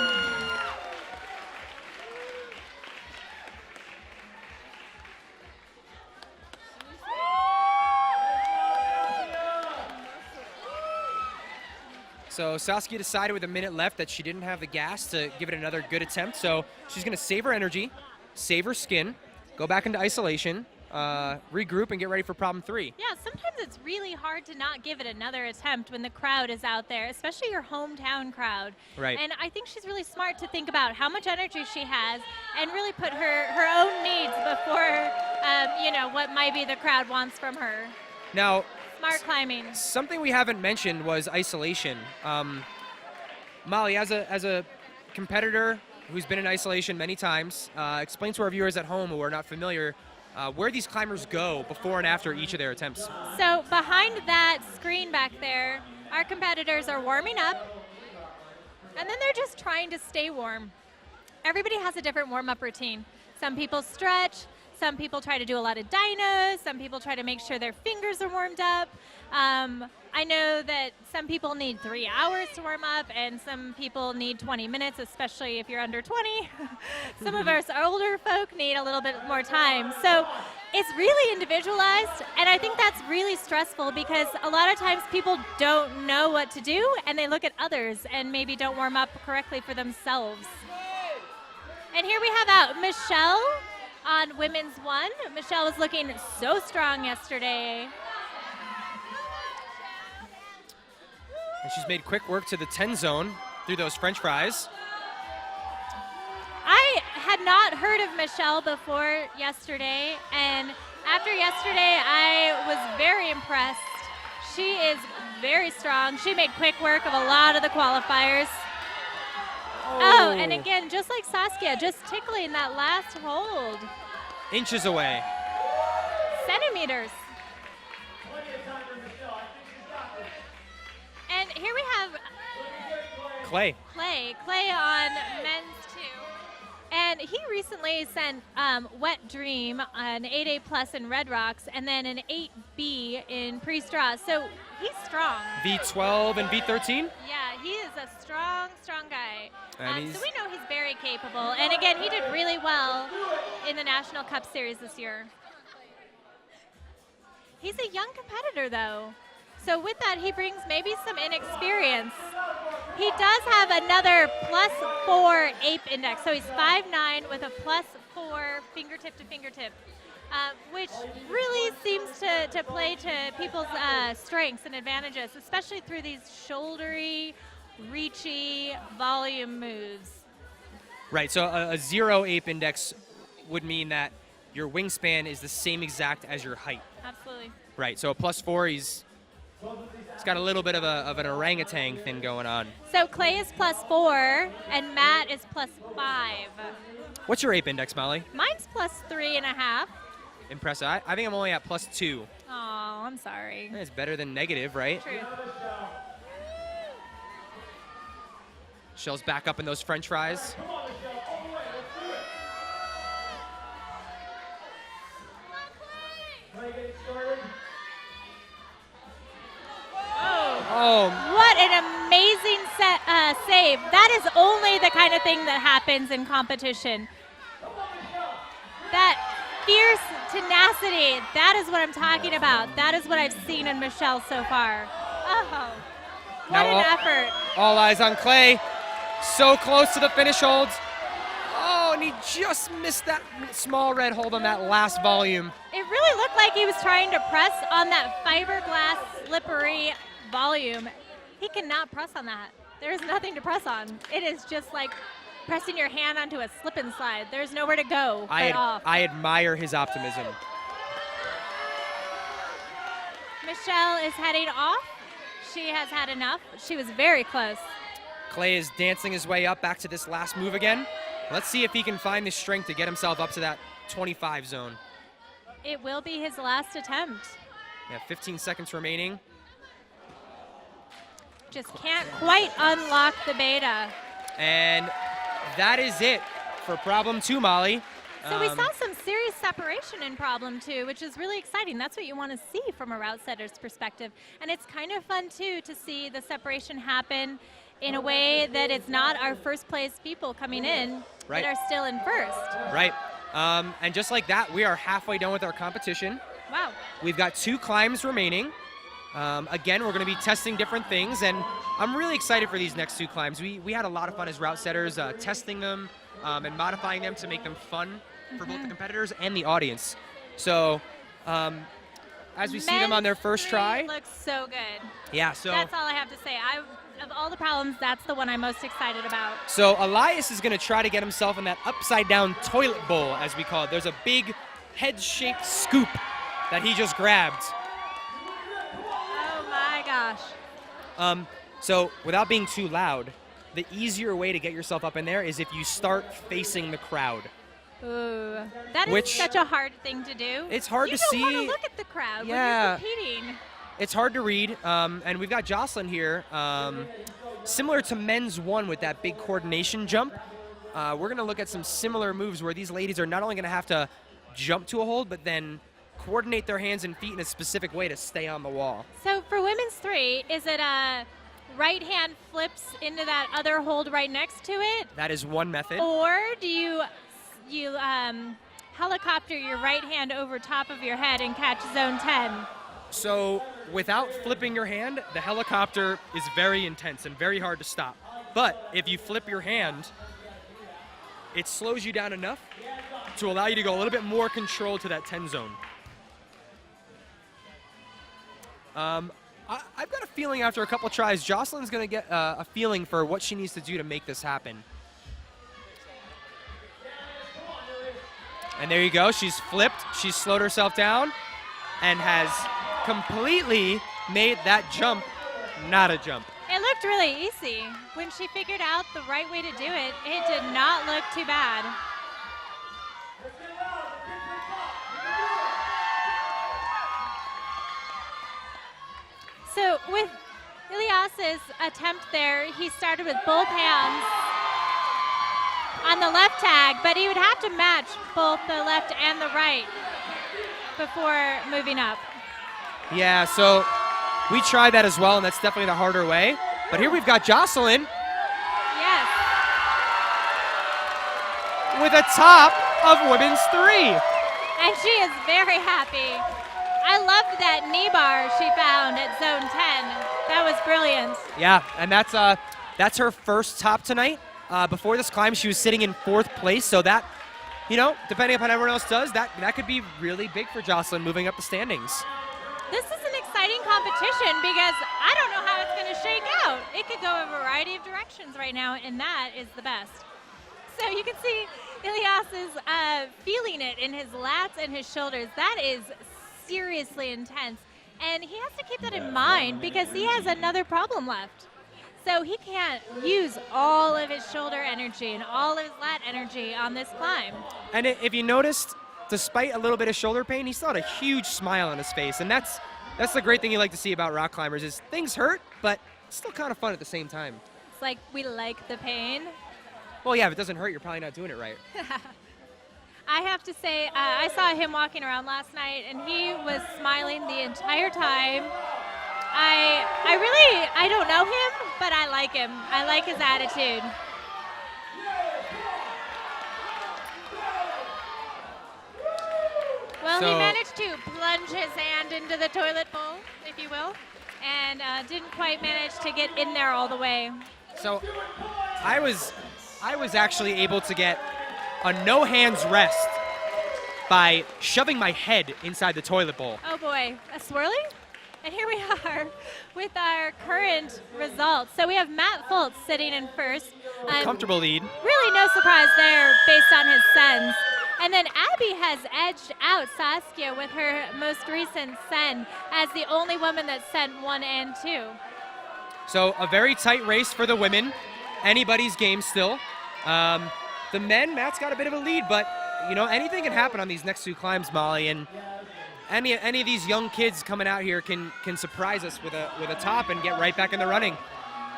So Saskia decided with a minute left that she didn't have the gas to give it another good attempt. So she's going to save her energy, save her skin, go back into isolation, regroup, and get ready for problem 3. Yeah, sometimes it's really hard to not give it another attempt when the crowd is out there, especially your hometown crowd. Right. And I think she's really smart to think about how much energy she has and really put her own needs before, what might be the crowd wants from her. Now, Smart climbing. something we haven't mentioned was isolation. Molly, as a competitor who's been in isolation many times, explain to our viewers at home who are not familiar where these climbers go before and after each of their attempts. So behind that screen back there, our competitors are warming up, and then they're just trying to stay warm. Everybody has a different warm-up routine. Some people stretch, some people try to do a lot of dynos, some people try to make sure their fingers are warmed up. I know that some people need 3 hours to warm up, and some people need 20 minutes, especially if you're under 20. Some of us older folk need a little bit more time. So it's really individualized, and I think that's really stressful because a lot of times people don't know what to do, and they look at others and maybe don't warm up correctly for themselves. And here we have out Michelle on women's 1. Michelle was looking so strong yesterday. And she's made quick work to the 10 zone through those French fries. I had not heard of Michelle before yesterday, and after yesterday, I was very impressed. She is very strong. She made quick work of a lot of the qualifiers. Oh, and again, just like Saskia, just tickling that last hold. Inches away. Centimeters. And here we have Clay. Clay on men's 2. And he recently sent Wet Dream, an 8A plus in Red Rocks, and then an 8B in pre-straw. So he's strong. V12 and V13? Yeah, he is a strong guy. And so we know he's very capable. And again, he did really well in the National Cup Series this year. He's a young competitor, though. So with that, he brings maybe some inexperience. He does have another +4 APE index. So he's 5'9" with a +4 fingertip to fingertip, which really seems to play to people's strengths and advantages, especially through these shouldery, reachy volume moves. Right, so a 0 APE index would mean that your wingspan is the same exact as your height. Absolutely. Right, so a +4, he's got a little bit of an orangutan thing going on. So Clay is +4 and Matt is +5. What's your APE index, Molly? Mine's +3.5. Impressive. I think I'm only at +2. Oh, I'm sorry. It's better than negative, right? True. Michelle's back up in those French fries. Oh. What an amazing save. That is only the kind of thing that happens in competition. That fierce tenacity, that is what I'm talking about. That is what I've seen in Michelle so far. Oh, what an effort. All eyes on Clay. So close to the finish holds. Oh, and he just missed that small red hold on that last volume. It really looked like he was trying to press on that fiberglass slippery volume. He cannot press on that. There's nothing to press on. It is just like pressing your hand onto a slip and slide. There's nowhere to go but off. I admire his optimism. Michelle is heading off. She has had enough. She was very close. Clay is dancing his way up back to this last move again. Let's see if he can find the strength to get himself up to that 25 zone. It will be his last attempt. Yeah, 15 seconds remaining. Just can't quite unlock the beta. And that is it for problem 2, Molly. So we saw some serious separation in problem 2, which is really exciting. That's what you want to see from a route setter's perspective. And it's kind of fun, too, to see the separation happen in a way that it's not our first place people coming in that are still in first. Right. And just like that, we are halfway done with our competition. Wow. We've got 2 climbs remaining. Again, we're going to be testing different things, and I'm really excited for these next 2 climbs. We had a lot of fun as route setters, testing them and modifying them to make them fun for both the competitors and the audience. So as we see them on their first try. Looks so good. Yeah, so that's all I have to say. Of all the problems, that's the one I'm most excited about. So Elias is going to try to get himself in that upside down toilet bowl, as we call it. There's a big head-shaped scoop that he just grabbed. Oh my gosh. So without being too loud, the easier way to get yourself up in there is if you start facing the crowd. Ooh, that is such a hard thing to do. It's hard to see. You don't want to look at the crowd when you're competing. It's hard to read, and we've got Jocelyn here. Similar to men's one with that big coordination jump, we're going to look at some similar moves where these ladies are not only going to have to jump to a hold, but then coordinate their hands and feet in a specific way to stay on the wall. So for women's 3, is it a right hand flips into that other hold right next to it? That is one method. Or do you helicopter your right hand over top of your head and catch zone 10? So without flipping your hand, the helicopter is very intense and very hard to stop. But if you flip your hand, it slows you down enough to allow you to go a little bit more control to that 10 zone. I've got a feeling after a couple tries, Jocelyn's going to get a feeling for what she needs to do to make this happen. And there you go. She's flipped. She's slowed herself down and has completely made that jump not a jump. It looked really easy. When she figured out the right way to do it, it did not look too bad. So with Ilyas's attempt there, he started with both hands on the left tag, but he would have to match both the left and the right before moving up. Yeah, so we tried that as well, and that's definitely the harder way. But here we've got Jocelyn. Yes. With a top of women's 3. And she is very happy. I loved that knee bar she found at zone 10. That was brilliant. Yeah, and that's her first top tonight. Before this climb, she was sitting in 4th place, so that, you know, depending upon everyone else does, that could be really big for Jocelyn moving up the standings. This is an exciting competition because I don't know how it's going to shake out. It could go a variety of directions right now, and that is the best. So you can see Ilyas is feeling it in his lats and his shoulders. That is seriously intense, and he has to keep that in mind because he has another problem left. So he can't use all of his shoulder energy and all of his lat energy on this climb. And if you noticed, despite a little bit of shoulder pain, he still had a huge smile on his face, and that's the great thing you like to see about rock climbers is things hurt, but it's still kind of fun at the same time. It's like we like the pain. Well, yeah, if it doesn't hurt, you're probably not doing it right. I have to say, I saw him walking around last night, and he was smiling the entire time. I don't know him, but I like him. I like his attitude. Well, he managed to plunge his hand into the toilet bowl, if you will, and didn't quite manage to get in there all the way. So I was actually able to get a no hands rest by shoving my head inside the toilet bowl. Oh boy, a swirly? And here we are with our current results. So we have Matt Foltz sitting in first. A comfortable lead. Really no surprise there based on his sends. And then Abby has edged out Saskia with her most recent send as the only woman that sent 1 and 2. So a very tight race for the women. Anybody's game still. The men, Matt's got a bit of a lead, but you know, anything can happen on these next 2 climbs, Molly, and any of these young kids coming out here can surprise us with a top and get right back in the running.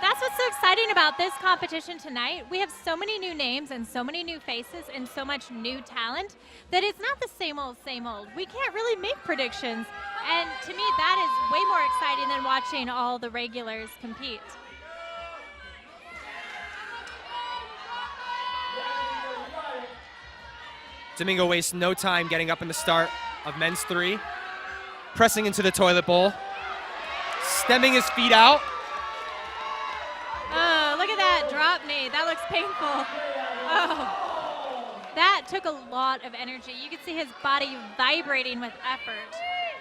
That's what's so exciting about this competition tonight. We have so many new names and so many new faces and so much new talent that it's not the same old, same old. We can't really make predictions. And to me, that is way more exciting than watching all the regulars compete. Domingo wastes no time getting up in the start of men's 3, pressing into the toilet bowl, stemming his feet out. Oh, look at that drop knee. That looks painful. Oh, that took a lot of energy. You can see his body vibrating with effort.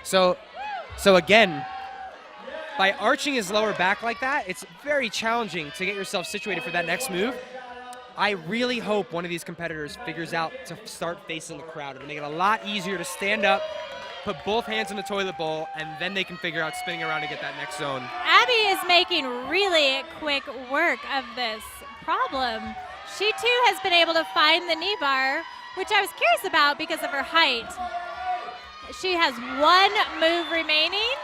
So again, by arching his lower back like that, it's very challenging to get yourself situated for that next move. I really hope one of these competitors figures out to start facing the crowd. It'll make it a lot easier to stand up, put both hands in the toilet bowl, and then they can figure out spinning around to get that next zone. Abby is making really quick work of this problem. She too has been able to find the knee bar, which I was curious about because of her height. She has one move remaining.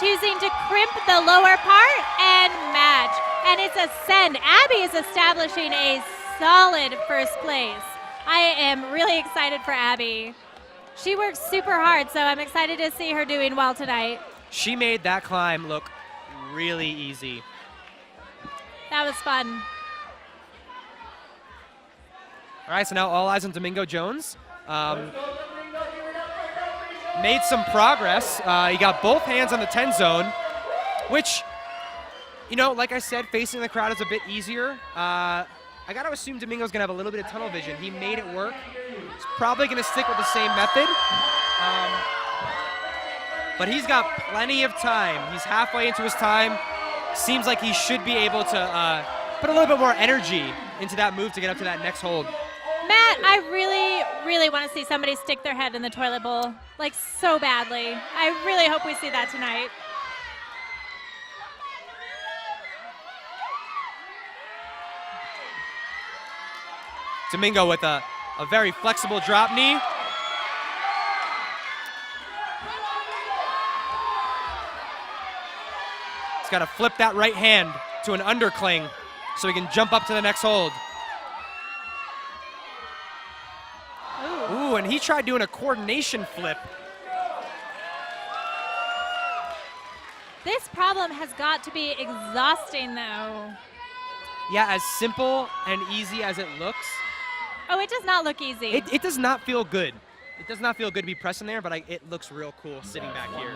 Choosing to crimp the lower part and match. And it's a send. Abby is establishing a solid first place. I am really excited for Abby. She works super hard, so I'm excited to see her doing well tonight. She made that climb look really easy. That was fun. All right, so now all eyes on Domingo Jones. Made some progress. He got both hands on the 10 zone, which, you know, like I said, facing the crowd is a bit easier. I got to assume Domingo's going to have a little bit of tunnel vision. He made it work. He's probably going to stick with the same method. But he's got plenty of time. He's halfway into his time. Seems like he should be able to put a little bit more energy into that move to get up to that next hold. Matt, I really want to see somebody stick their head in the toilet bowl, like so badly. I really hope we see that tonight. Domingo with a very flexible drop knee. He's got to flip that right hand to an undercling so he can jump up to the next hold. Ooh, and he tried doing a coordination flip. This problem has got to be exhausting, though. Yeah, as simple and easy as it looks. Oh, it does not look easy. It does not feel good. It does not feel good to be pressing there, but it looks real cool sitting back here.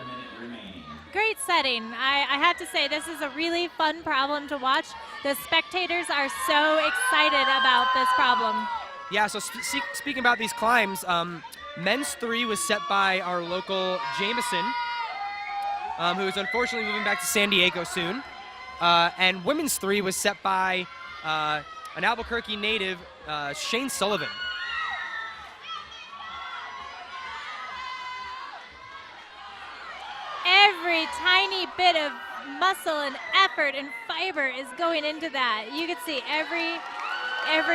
Great setting. I have to say, this is a really fun problem to watch. The spectators are so excited about this problem. Yeah, so speaking about these climbs, men's 3 was set by our local Jameson, who is unfortunately moving back to San Diego soon. And women's 3 was set by an Albuquerque native, Shane Sullivan. Every tiny bit of muscle and effort and fiber is going into that. You can see every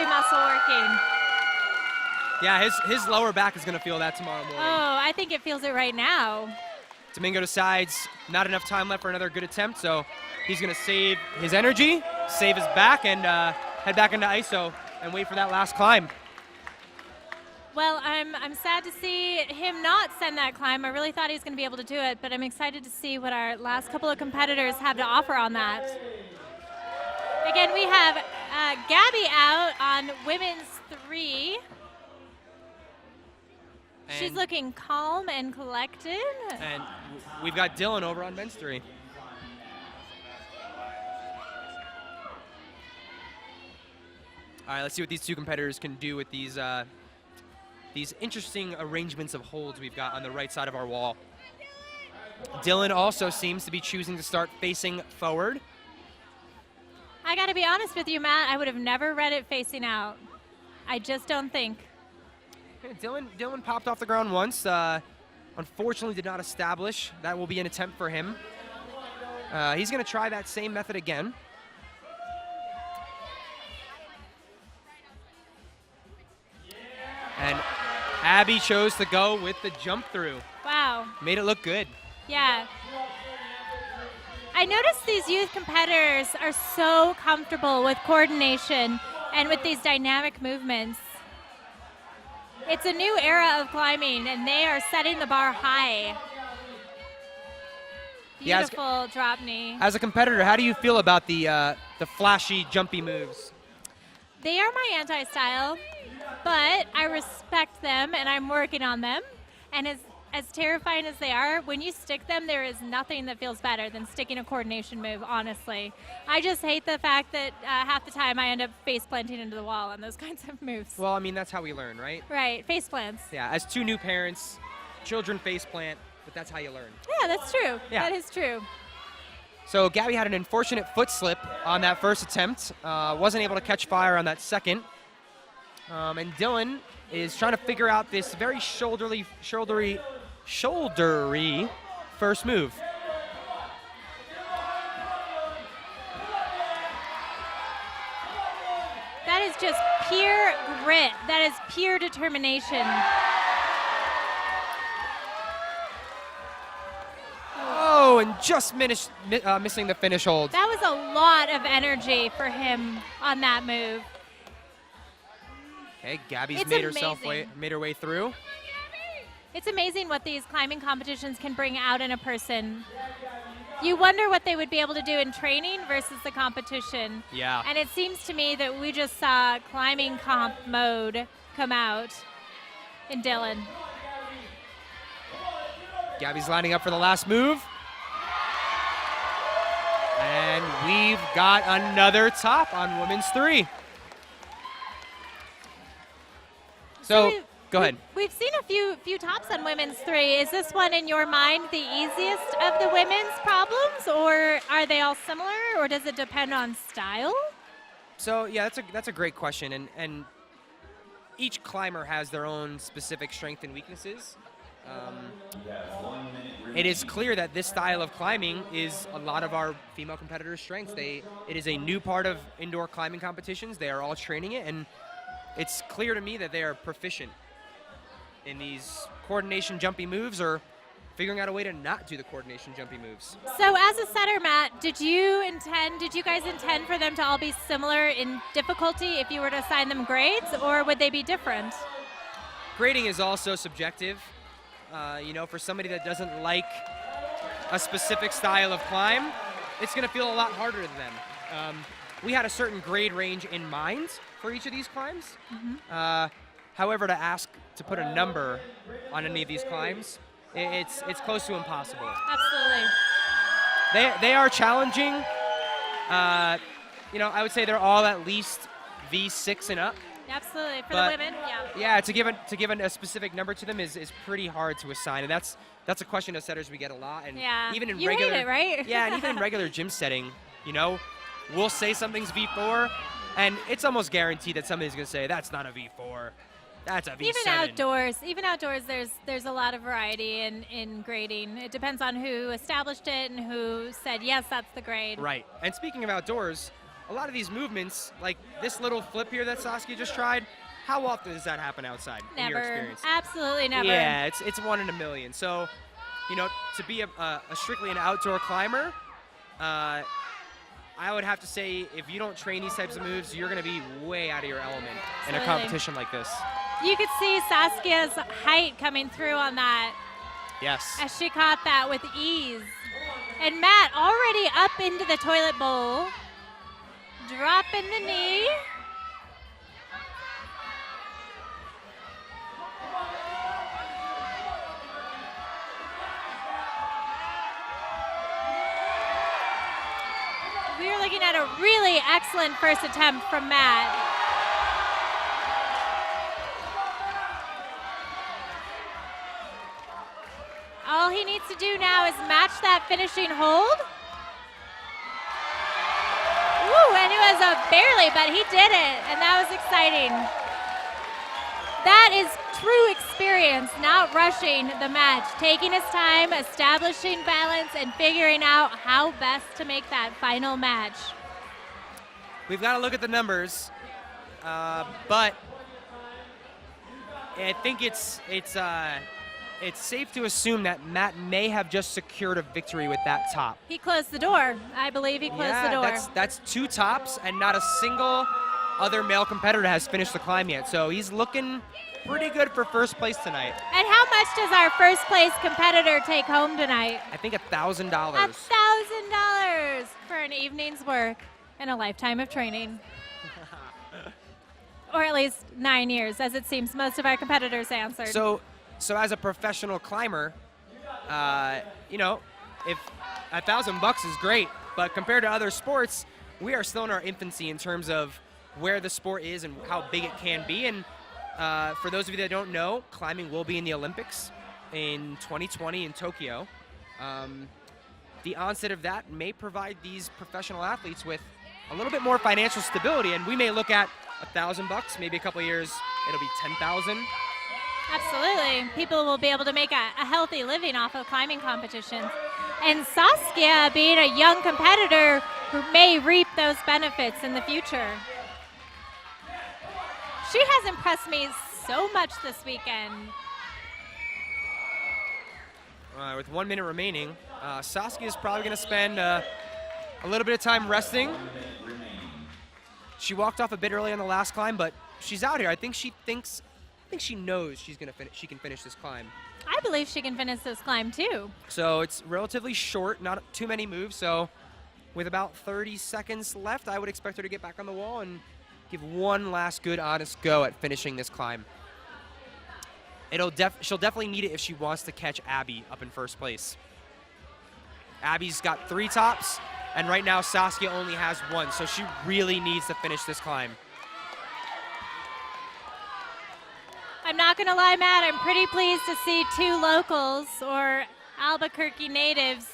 muscle working. Yeah, his lower back is going to feel that tomorrow morning. Oh, I think it feels it right now. Domingo decides not enough time left for another good attempt, so he's going to save his energy, save his back, and head back into ISO and wait for that last climb. Well, I'm sad to see him not send that climb. I really thought he was going to be able to do it, but I'm excited to see what our last couple of competitors have to offer on that. Again, we have Gabby out on women's 3. She's looking calm and collected. And we've got Dylan over on men's 3. All right, let's see what these two competitors can do with these interesting arrangements of holds we've got on the right side of our wall. Dylan also seems to be choosing to start facing forward. I got to be honest with you, Matt. I would have never read it facing out. I just don't think. Dylan popped off the ground once. Unfortunately did not establish. That will be an attempt for him. He's going to try that same method again. And Abby chose to go with the jump through. Wow. Made it look good. Yeah. I noticed these youth competitors are so comfortable with coordination and with these dynamic movements. It's a new era of climbing, and they are setting the bar high. Beautiful drop knee. As a competitor, how do you feel about the flashy, jumpy moves? They are my anti-style, but I respect them, and I'm working on them. And as terrifying as they are, when you stick them, there is nothing that feels better than sticking a coordination move, honestly. I just hate the fact that half the time I end up face planting into the wall on those kinds of moves. Well, I mean, that's how we learn, right? Right, face plants. Yeah, as two new parents, children face plant, but that's how you learn. Yeah, that's true. Yeah. That is true. So Gabby had an unfortunate foot slip on that first attempt. Wasn't able to catch fire on that second. And Dylan is trying to figure out this very shouldery first move. That is just pure grit. That is pure determination. Oh, and just missing the finish hold. That was a lot of energy for him on that move. Okay, Gabby's It's made her way through. It's amazing what these climbing competitions can bring out in a person. You wonder what they would be able to do in training versus the competition. Yeah. And it seems to me that we just saw climbing comp mode come out in Dylan. Gabby's lining up for the last move. And we've got another top on women's 3. So go ahead. We've seen a few tops on women's 3. Is this one, in your mind, the easiest of the women's problems, or are they all similar, or does it depend on style? So yeah, that's a great question, and each climber has their own specific strengths and weaknesses. It is clear that this style of climbing is a lot of our female competitors' strengths. It is a new part of indoor climbing competitions. They are all training it, and it's clear to me that they are proficient in these coordination jumpy moves, or figuring out a way to not do the coordination jumpy moves. So as a setter, Matt, did you guys intend for them to all be similar in difficulty if you were to assign them grades, or would they be different? Grading is also subjective. For somebody that doesn't like a specific style of climb, it's going to feel a lot harder to them. We had a certain grade range in mind for each of these climbs. Mm-hmm. However, to ask to put a number on any of these climbs, it's close to impossible. Absolutely. They are challenging. I would say they're all at least V6 and up. Absolutely, for the women, yeah. Yeah, to give a specific number to them is pretty hard to assign, and that's a question of setters we get a lot. And yeah, even in you regular, hate it, right? Yeah, and even in regular gym setting, we'll say something's V4, and it's almost guaranteed that somebody's gonna say that's not a V4, that's a V7. Even outdoors, there's a lot of variety in grading. It depends on who established it and who said yes, that's the grade. Right. And speaking of outdoors, a lot of these movements, like this little flip here that Saskia just tried, how often does that happen outside in your experience? Absolutely never. Yeah, it's 1 in a million. So, to be a strictly an outdoor climber, I would have to say if you don't train these types of moves, you're going to be way out of your element in a competition like this. You could see Saskia's height coming through on that. Yes. As she caught that with ease. And Matt already up into the toilet bowl. Dropping the knee. We are looking at a really excellent first attempt from Matt. All he needs to do now is match that finishing hold. Ooh, and it was a barely, but he did it, and that was exciting. That is true experience, not rushing the match, taking his time, establishing balance, and figuring out how best to make that final match. We've got to look at the numbers, but I think it's safe to assume that Matt may have just secured a victory with that top. He closed the door. I believe he closed the door. That's 2 tops, and not a single other male competitor has finished the climb yet. So he's looking pretty good for first place tonight. And how much does our first place competitor take home tonight? I think $1,000. $1,000 for an evening's work and a lifetime of training. Or at least 9 years, as it seems most of our competitors answered. So as a professional climber, if $1,000 is great, but compared to other sports, we are still in our infancy in terms of where the sport is and how big it can be. And for those of you that don't know, climbing will be in the Olympics in 2020 in Tokyo. The onset of that may provide these professional athletes with a little bit more financial stability, and we may look at $1,000, maybe a couple of years it'll be 10,000. Absolutely. People will be able to make a healthy living off of climbing competitions. And Saskia, being a young competitor who may reap those benefits in the future. She has impressed me so much this weekend. With 1 minute remaining, Saskia is probably going to spend a little bit of time resting. She walked off a bit early on the last climb, but she's out here. I think she knows she's going to finish. She can finish this climb. I believe she can finish this climb too. So it's relatively short, not too many moves. So with about 30 seconds left, I would expect her to get back on the wall and give one last good, honest go at finishing this climb. She'll definitely need it if she wants to catch Abby up in first place. Abby's got 3 tops, and right now Saskia only has 1, so she really needs to finish this climb. I'm not going to lie, Matt, I'm pretty pleased to see 2 locals or Albuquerque natives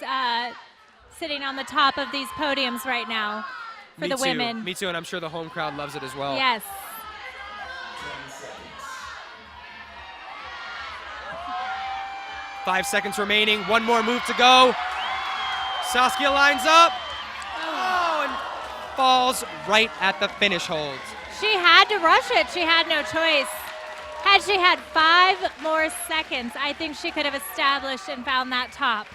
sitting on the top of these podiums right now for the women. Me too, and I'm sure the home crowd loves it as well. Yes. 5 seconds remaining, 1 more move to go. Saskia lines up. Oh, and falls right at the finish hold. She had to rush it. She had no choice. Had she had 5 more seconds, I think she could have established and found that top.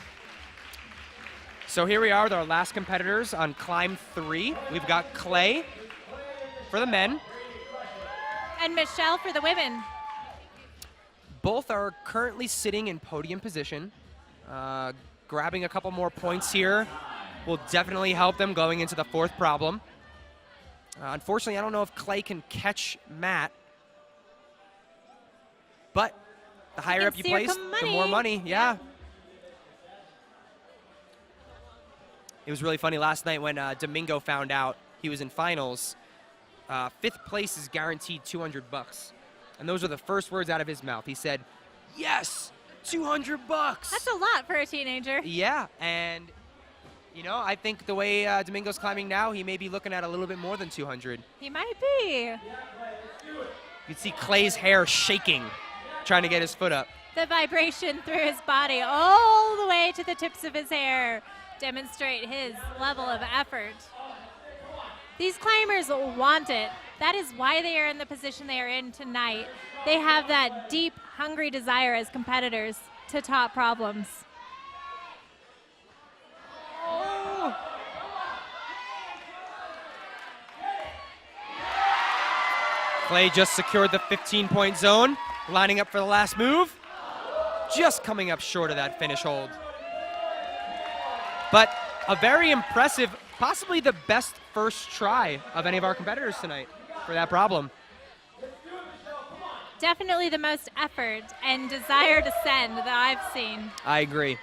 So here we are with our last competitors on climb 3. We've got Clay for the men. And Michelle for the women. Both are currently sitting in podium position. Grabbing a couple more points here will definitely help them going into the 4th problem. Unfortunately, I don't know if Clay can catch Matt. But the higher up you place, the more money. Yeah. It was really funny last night when Domingo found out he was in finals. 5th place is guaranteed $200. And those are the first words out of his mouth. He said, "Yes, $200." That's a lot for a teenager. Yeah, and you know, I think the way Domingo's climbing now, he may be looking at a little bit more than 200. He might be. You can see Clay's hair shaking, trying to get his foot up. The vibration through his body all the way to the tips of his hair demonstrate his level of effort. These climbers want it. That is why they are in the position they are in tonight. They have that deep, hungry desire as competitors to top problems. Oh. Clay just secured the 15-point zone, lining up for the last move. Just coming up short of that finish hold. But a very impressive, possibly the best first try of any of our competitors tonight for that problem. Definitely the most effort and desire to send that I've seen. I agree.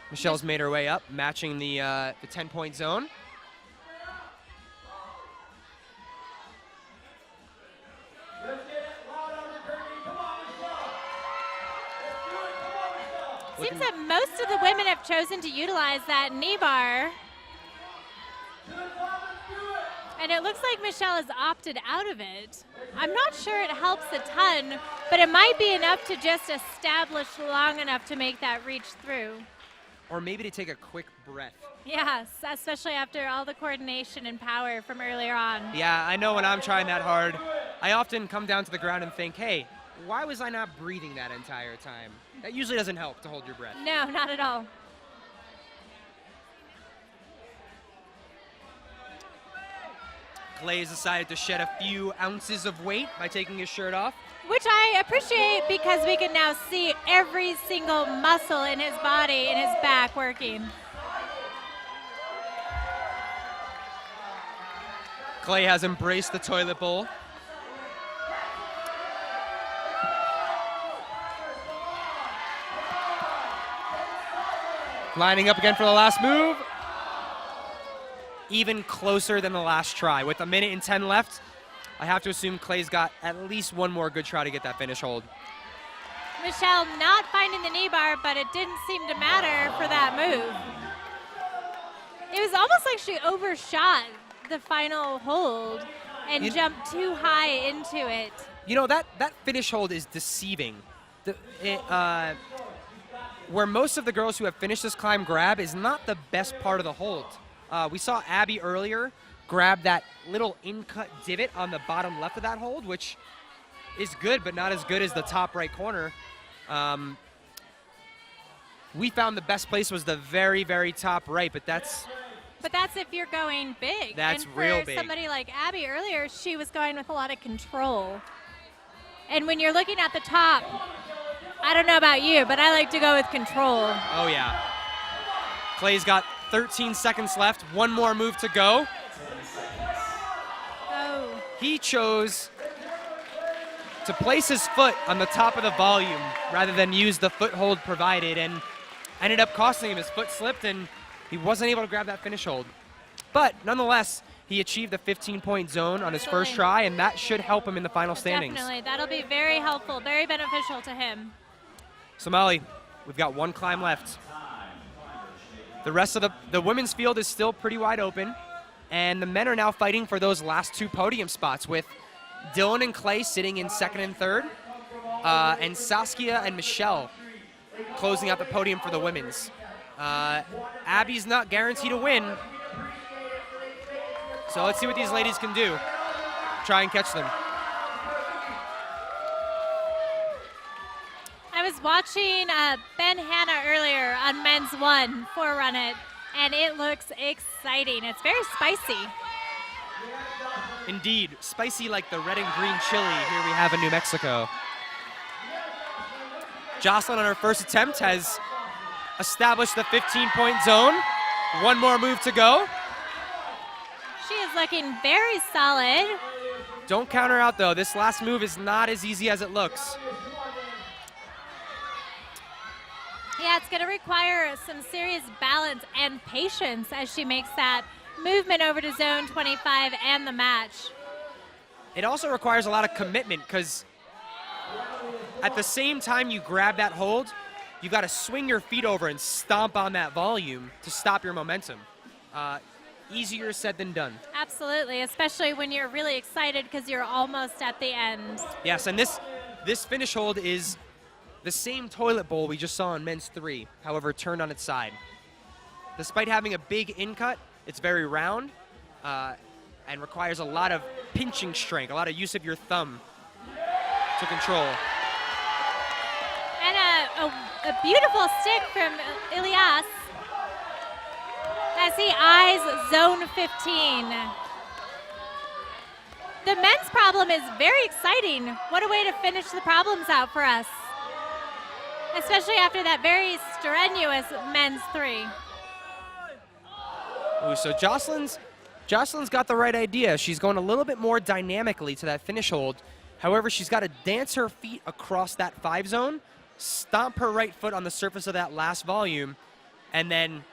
Michelle's made her way up, matching the 10-point zone. Seems that most of the women have chosen to utilize that knee bar. And it looks like Michelle has opted out of it. I'm not sure it helps a ton, but it might be enough to just establish long enough to make that reach through. Or maybe to take a quick breath. Yes, especially after all the coordination and power from earlier on. Yeah, I know when I'm trying that hard, I often come down to the ground and think, hey, why was I not breathing that entire time? That usually doesn't help to hold your breath. No, not at all. Clay's decided to shed a few ounces of weight by taking his shirt off. Which I appreciate because we can now see every single muscle in his body, in his back working. Clay has embraced the toilet bowl. Lining up again for the last move. Even closer than the last try. With 1 minute and 10 left, I have to assume Clay's got at least one more good try to get that finish hold. Michelle not finding the knee bar, but it didn't seem to matter for that move. It was almost like she overshot the final hold. and jump too high into it. You know, that finish hold is deceiving. Where most of the girls who have finished this climb grab is not the best part of the hold. We saw Abby earlier grab that little in-cut divot on the bottom left of that hold, which is good, but not as good as the top right corner. We found the best place was the very, very top right, but that's if you're going big. That's and real for big. Somebody like Abby earlier, she was going with a lot of control. And when you're looking at the top, I don't know about you, but I like to go with control. Oh, yeah. Clay's got 13 seconds left. One more move to go. Oh. He chose to place his foot on the top of the volume rather than use the foothold provided, and ended up costing him. His foot slipped, and he wasn't able to grab that finish hold. But nonetheless, he achieved the 15-point zone on his first try, and that should help him in the final standings. Definitely. That'll be very helpful, very beneficial to him. So, Molly, we've got one climb left. The rest of the women's field is still pretty wide open, and the men are now fighting for those last two podium spots, with Dylan and Clay sitting in second and third, and Saskia and Michelle closing out the podium for the women's. Abby's not guaranteed to win, so let's see what these ladies can do. Try and catch them. I was watching Ben Hanna earlier on men's one for Run It, and it looks exciting. It's very spicy. Indeed, spicy like the red and green chili here we have in New Mexico. Jocelyn on her first attempt has established the 15-point zone. One more move to go. She is looking very solid. Don't count her out, though. This last move is not as easy as it looks. Yeah, it's going to require some serious balance and patience as she makes that movement over to zone 25 and the match. It also requires a lot of commitment, because at the same time you grab that hold, you got to swing your feet over and stomp on that volume to stop your momentum. Easier said than done. Absolutely, especially when you're really excited because you're almost at the end. Yes, and this finish hold is the same toilet bowl we just saw in men's 3, however turned on its side. Despite having a big in-cut, it's very round and requires a lot of pinching strength, a lot of use of your thumb to control. And a beautiful stick from Ilyas as he eyes zone 15. The men's problem is very exciting. What a way to finish the problems out for us, especially after that very strenuous men's 3. Ooh, so Jocelyn's got the right idea. She's going a little bit more dynamically to that finish hold. However, she's got to dance her feet across that 5 zone, stomp her right foot on the surface of that last volume, and then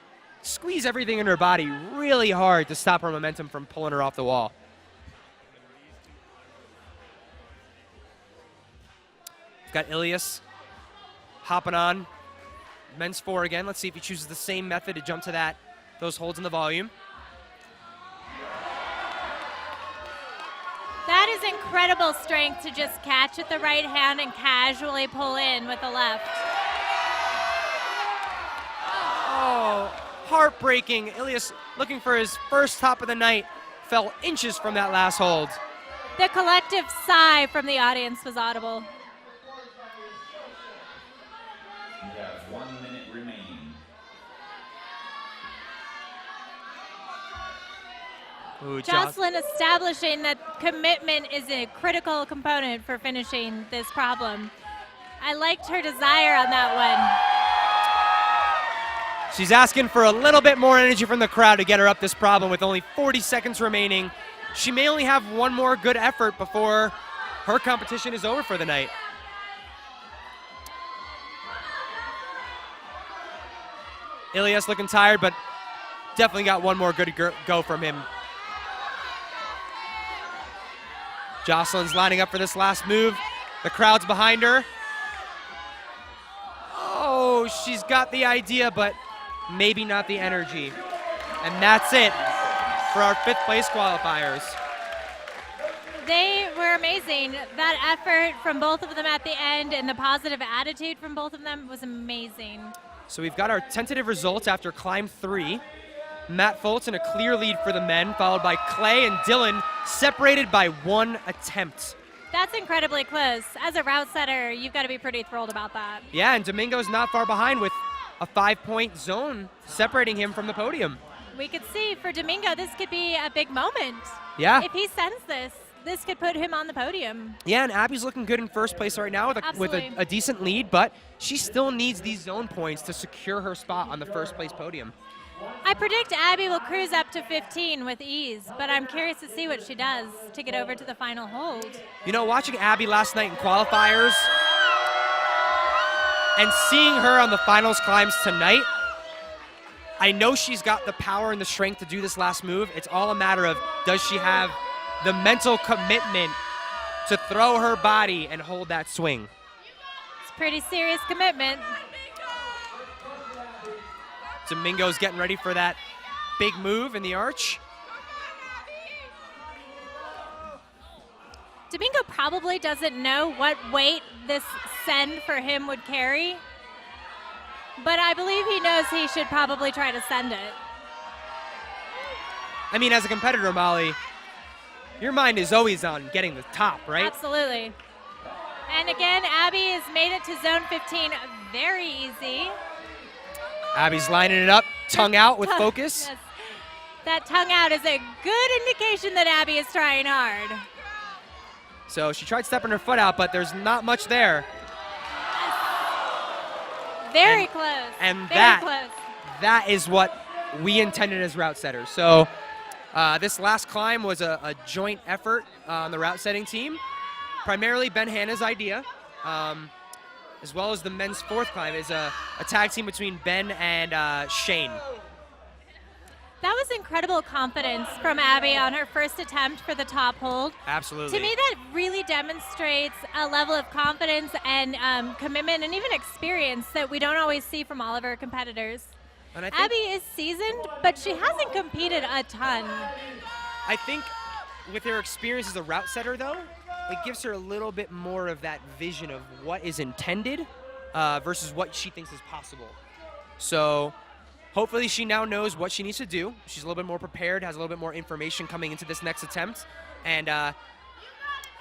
squeeze everything in her body really hard to stop her momentum from pulling her off the wall. We've got Ilyas hopping on men's 4 again. Let's see if he chooses the same method to jump to those holds in the volume. That is incredible strength to just catch with the right hand and casually pull in with the left. Oh, heartbreaking. Ilyas, looking for his first top of the night, fell inches from that last hold. The collective sigh from the audience was audible. You have 1 minute remaining. Ooh, Jocelyn establishing that commitment is a critical component for finishing this problem. I liked her desire on that one. She's asking for a little bit more energy from the crowd to get her up this problem with only 40 seconds remaining. She may only have one more good effort before her competition is over for the night. Ilyas looking tired, but definitely got one more good go from him. Jocelyn's lining up for this last move. The crowd's behind her. Oh, she's got the idea, but maybe not the energy. And that's it for our 5th place qualifiers. They were amazing. That effort from both of them at the end and the positive attitude from both of them was amazing. So we've got our tentative results after climb 3. Matt Foltz in a clear lead for the men, followed by Clay and Dylan, separated by 1 attempt. That's incredibly close. As a route setter, you've got to be pretty thrilled about that. Yeah, and Domingo's not far behind with a 5-point zone separating him from the podium. We could see for Domingo, this could be a big moment. Yeah. If he sends this could put him on the podium. Yeah, and Abby's looking good in first place right now with a decent lead, but she still needs these zone points to secure her spot on the first place podium. I predict Abby will cruise up to 15 with ease, but I'm curious to see what she does to get over to the final hold. You know, watching Abby last night in qualifiers and seeing her on the finals climbs tonight, I know she's got the power and the strength to do this last move. It's all a matter of, does she have the mental commitment to throw her body and hold that swing? It's pretty serious commitment. Domingo's getting ready for that big move in the arch. Domingo probably doesn't know what weight this send for him would carry, but I believe he knows he should probably try to send it. I mean, as a competitor, Molly, your mind is always on getting the top, right? Absolutely. And again, Abby has made it to zone 15 very easy. Abby's lining it up, tongue out with focus. Yes. That tongue out is a good indication that Abby is trying hard. So she tried stepping her foot out, but there's not much there. Very close. And very close. That is what we intended as route setters. So this last climb was a joint effort on the route setting team. Primarily Ben Hanna's idea, as well as the men's 4th climb is a tag team between Ben and Shane. That was incredible confidence from Abby on her first attempt for the top hold. Absolutely. To me, that really demonstrates a level of confidence and commitment and even experience that we don't always see from all of our competitors. And I think, Abby is seasoned, but she hasn't competed a ton. I think with her experience as a route setter, though, it gives her a little bit more of that vision of what is intended versus what she thinks is possible. So hopefully she now knows what she needs to do. She's a little bit more prepared, has a little bit more information coming into this next attempt. And,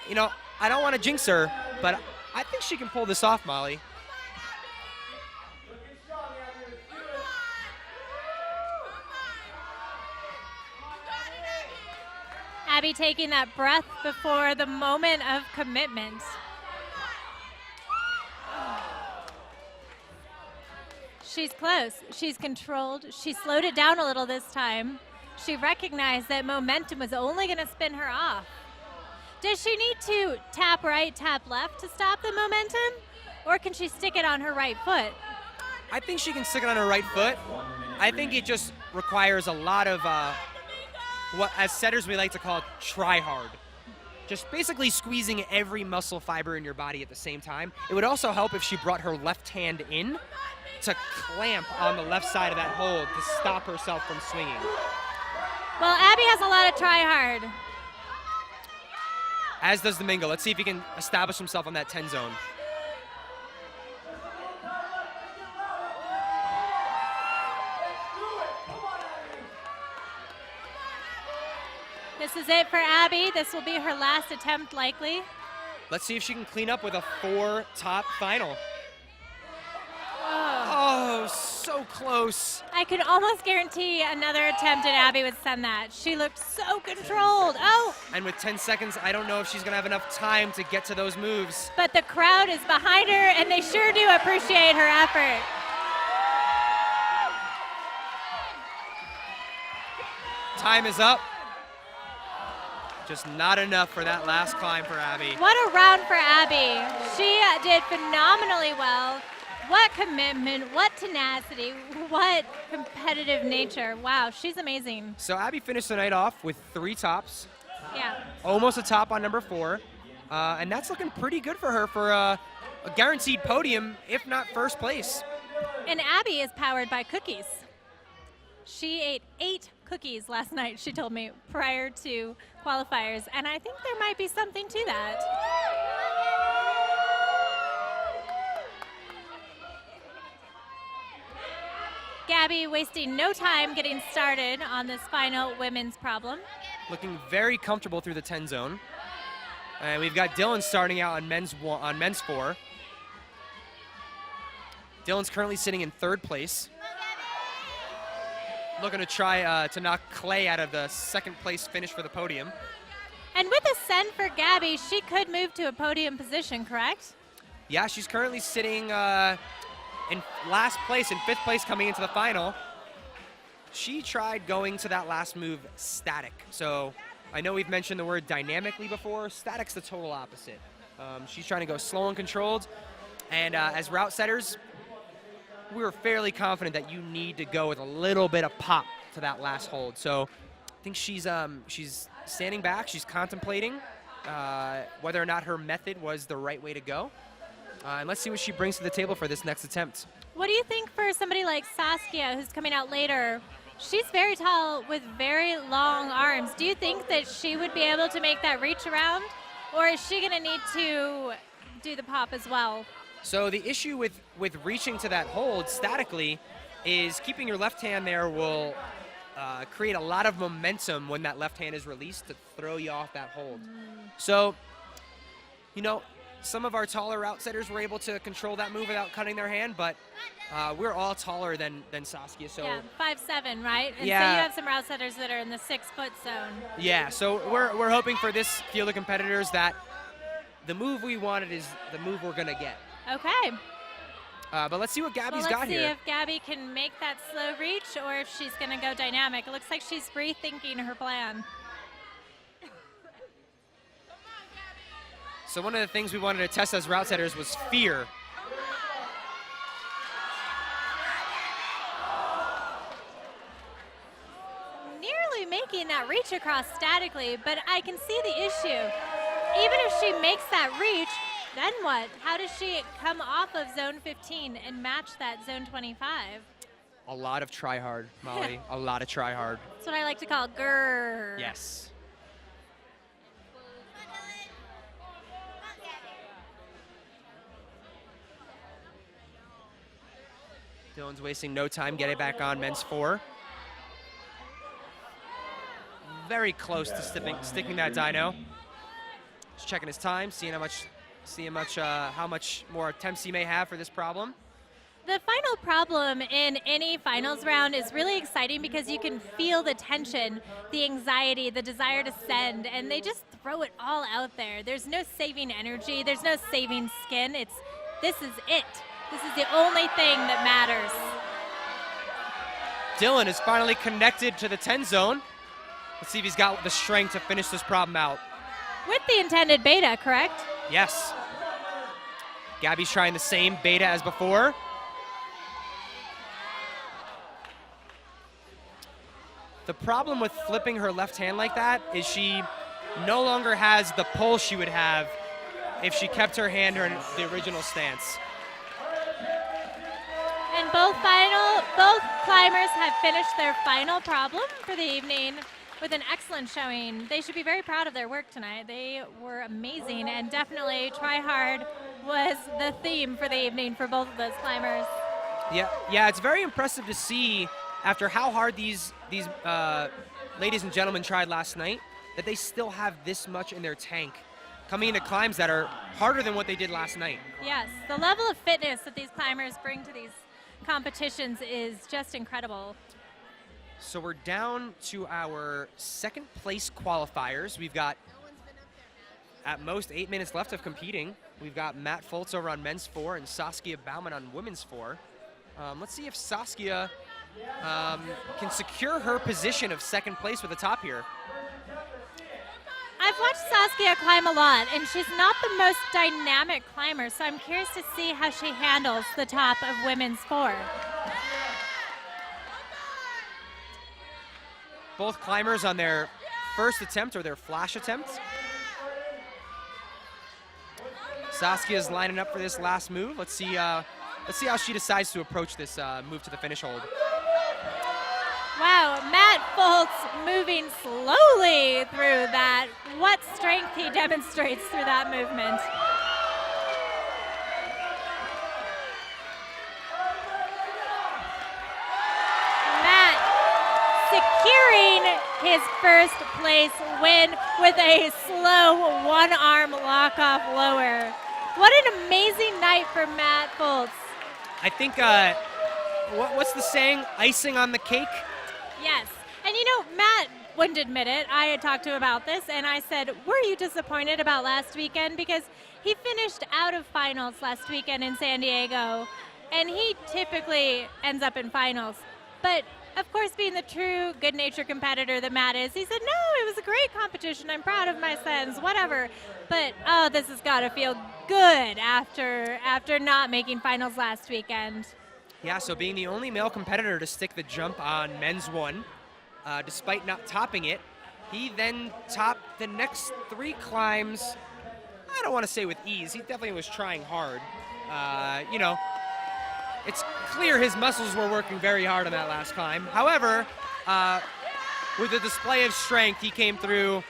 you know, I don't want to jinx her, but I think she can pull this off, Molly. Abby taking that breath before the moment of commitment. She's close. She's controlled. She slowed it down a little this time. She recognized that momentum was only going to spin her off. Does she need to tap right, tap left to stop the momentum? Or can she stick it on her right foot? I think she can stick it on her right foot. I think it just requires a lot of what as setters we like to call try hard. Just basically squeezing every muscle fiber in your body at the same time. It would also help if she brought her left hand in to clamp on the left side of that hold to stop herself from swinging. Well, Abby has a lot of try hard. As does Domingo. Let's see if he can establish himself on that 10 zone. This is it for Abby. This will be her last attempt, likely. Let's see if she can clean up with a 4-top final. Oh. Oh, so close. I can almost guarantee another attempt and Abby would send that. She looked so controlled. Oh! And with 10 seconds, I don't know if she's going to have enough time to get to those moves. But the crowd is behind her, and they sure do appreciate her effort. Time is up. Just not enough for that last climb for Abby. What a round for Abby. She did phenomenally well. What commitment, what tenacity, what competitive nature. Wow, she's amazing. So Abby finished the night off with 3 tops. Yeah. Almost a top on number 4. And that's looking pretty good for her for a guaranteed podium, if not first place. And Abby is powered by cookies. She ate 8 cookies last night, she told me, prior to qualifiers, and I think there might be something to that. Gabby wasting no time getting started on this final women's problem. Looking very comfortable through the 10 zone. And we've got Dylan starting out on men's 4. Dylan's currently sitting in 3rd place. Looking to try to knock Clay out of the 2nd place finish for the podium. And with a send for Gabby, she could move to a podium position, correct? Yeah, she's currently sitting in last place, in 5th place coming into the final. She tried going to that last move static. So I know we've mentioned the word dynamically before. Static's the total opposite. She's trying to go slow and controlled. And as route setters, we were fairly confident that you need to go with a little bit of pop to that last hold. So I think she's standing back. She's contemplating whether or not her method was the right way to go. And let's see what she brings to the table for this next attempt. What do you think for somebody like Saskia, who's coming out later? She's very tall with very long arms. Do you think that she would be able to make that reach around? Or is she going to need to do the pop as well? So the issue with reaching to that hold statically is keeping your left hand there will create a lot of momentum when that left hand is released to throw you off that hold. So, you know, some of our taller route setters were able to control that move without cutting their hand, but we're all taller than Saskia. So yeah, 5'7", right? And yeah. So you have some route setters that are in the 6-foot zone. Yeah, so we're hoping for this field of competitors that the move we wanted is the move we're gonna get. Okay. But let's see what Gabby's got here. Let's see if Gabby can make that slow reach or if she's going to go dynamic. It looks like she's rethinking her plan. So one of the things we wanted to test as route setters was fear. Nearly making that reach across statically, but I can see the issue. Even if she makes that reach, then what? How does she come off of zone 15 and match that zone 25? A lot of try hard, Molly. A lot of try hard. That's what I like to call grrr. Yes. Dylan's wasting no time getting back on men's 4. Very close to sticking that dyno. Just checking his time, seeing how much more attempts he may have for this problem. The final problem in any finals round is really exciting because you can feel the tension, the anxiety, the desire to send, and they just throw it all out there. There's no saving energy. There's no saving skin. This is it. This is the only thing that matters. Dylan is finally connected to the 10 zone. Let's see if he's got the strength to finish this problem out. With the intended beta, correct? Yes. Gabby's trying the same beta as before. The problem with flipping her left hand like that is she no longer has the pull she would have if she kept her hand in the original stance. And both climbers have finished their final problem for the evening with an excellent showing. They should be very proud of their work tonight. They were amazing, and definitely try hard was the theme for the evening for both of those climbers. Yeah, it's very impressive to see after how hard these ladies and gentlemen tried last night that they still have this much in their tank coming into climbs that are harder than what they did last night. Yes, the level of fitness that these climbers bring to these competitions is just incredible. So we're down to our 2nd place qualifiers. We've got at most 8 minutes left of competing. We've got Matt Foltz over on men's 4 and Saskia Baumann on women's 4. Let's see if Saskia can secure her position of 2nd place with the top here. I've watched Saskia climb a lot, and she's not the most dynamic climber, so I'm curious to see how she handles the top of women's 4. Both climbers on their first attempt or their flash attempt. Saskia's lining up for this last move. Let's see how she decides to approach this move to the finish hold. Wow, Matt Foltz moving slowly through that. What strength he demonstrates through that movement. Matt securing his first place win with a slow one-arm lock-off lower. What an amazing night for Matt Foltz. I think, what's the saying? Icing on the cake? Yes. And you know, Matt wouldn't admit it. I had talked to him about this, and I said, were you disappointed about last weekend? Because he finished out of finals last weekend in San Diego, and he typically ends up in finals. But, of course, being the true good-natured competitor that Matt is, he said, no, it was a great competition. I'm proud of my sons, whatever. But, oh, this has got to feel good after not making finals last weekend. Yeah, so being the only male competitor to stick the jump on men's one, despite not topping it, he then topped the next 3 climbs. I don't want to say with ease. He definitely was trying hard. You know, it's clear his muscles were working very hard on that last climb. However, with a display of strength, he came through,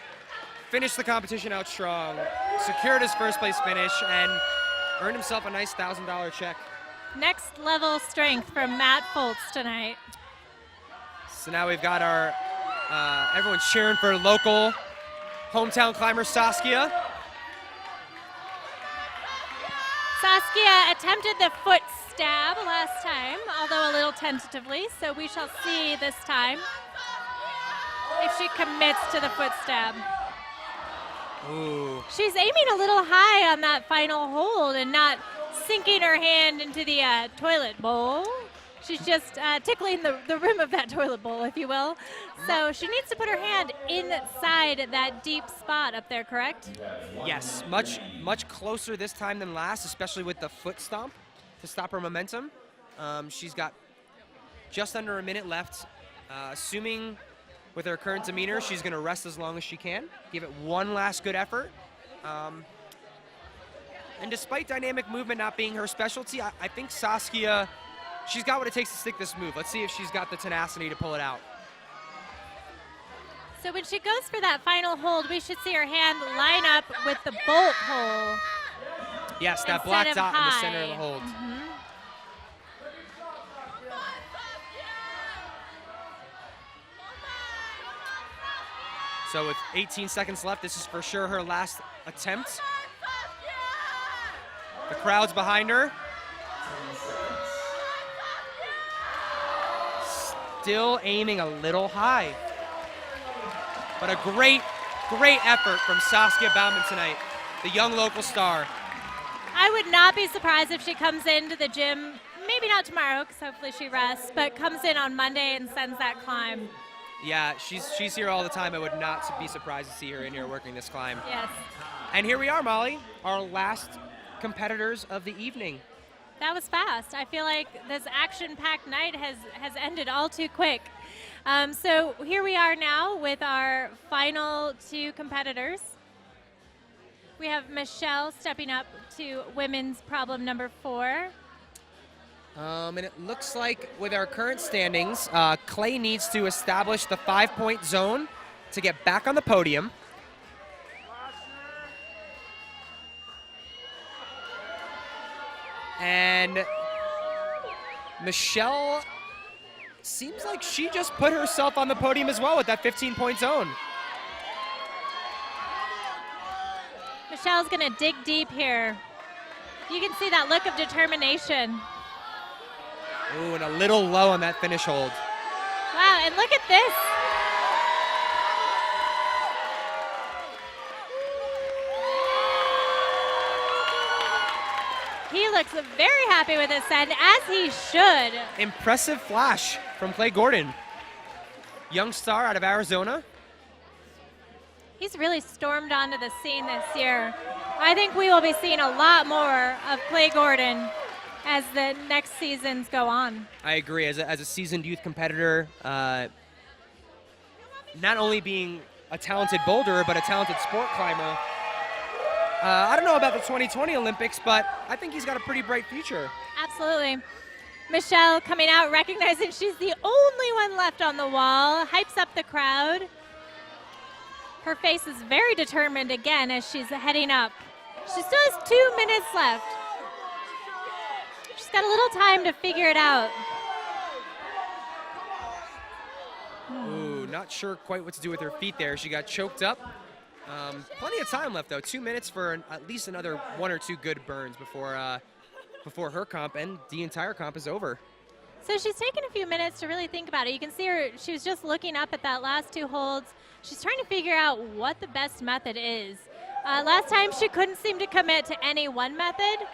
finished the competition out strong, secured his first place finish, and earned himself a nice $1,000 check. Next level strength from Matt Foltz tonight. So now we've got our, everyone's cheering for local hometown climber Saskia. Saskia attempted the foot stab last time, although a little tentatively, so we shall see this time if she commits to the foot stab. Ooh. She's aiming a little high on that final hold and not sinking her hand into the toilet bowl. She's just tickling the rim of that toilet bowl, if you will. So she needs to put her hand inside that deep spot up there, correct? Yes, much closer this time than last, especially with the foot stomp to stop her momentum. She's got just under a minute left. Assuming with her current demeanor, she's going to rest as long as she can, give it one last good effort. And despite dynamic movement not being her specialty, I think Saskia, she's got what it takes to stick this move. Let's see if she's got the tenacity to pull it out. So when she goes for that final hold, we should see her hand line up with the bolt hole. Yes, that instead black of dot in the high. center of the hold. So with 18 seconds left, this is for sure her last attempt. The crowd's behind her. Still aiming a little high. But a great effort from Saskia Baumann tonight, the young local star. I would not be surprised if she comes into the gym, maybe not tomorrow, because hopefully she rests, but comes in on Monday and sends that climb. Yeah, she's here all the time. I would not be surprised to see her in here working this climb. Yes. And here we are, Molly, our last competitors of the evening. That was fast. I feel like this action-packed night has ended all too quick. So here we are now with our final 2 competitors. We have Michelle stepping up to women's problem number 4. And it looks like with our current standings, Clay needs to establish the 5-point zone to get back on the podium. And Michelle seems like she just put herself on the podium as well with that 15-point zone. Michelle's going to dig deep here. You can see that look of determination. Ooh, and a little low on that finish hold. Wow, and look at this. He looks very happy with his send, as he should. Impressive flash from Clay Gordon. Young star out of Arizona. He's really stormed onto the scene this year. I think we will be seeing a lot more of Clay Gordon as the next seasons go on. I agree. As a seasoned youth competitor, not only being a talented boulderer, but a talented sport climber. I don't know about the 2020 Olympics, but I think he's got a pretty bright future. Absolutely. Michelle coming out, recognizing she's the only one left on the wall, hypes up the crowd. Her face is very determined again as she's heading up. She still has 2 minutes left. She's got a little time to figure it out. Ooh, not sure quite what to do with her feet there. She got choked up. Plenty of time left, though. 2 minutes for at least another 1 or 2 good burns before her comp and the entire comp is over. So she's taken a few minutes to really think about it. You can see her, she was just looking up at that last 2 holds. She's trying to figure out what the best method is. Last time she couldn't seem to commit to any one method.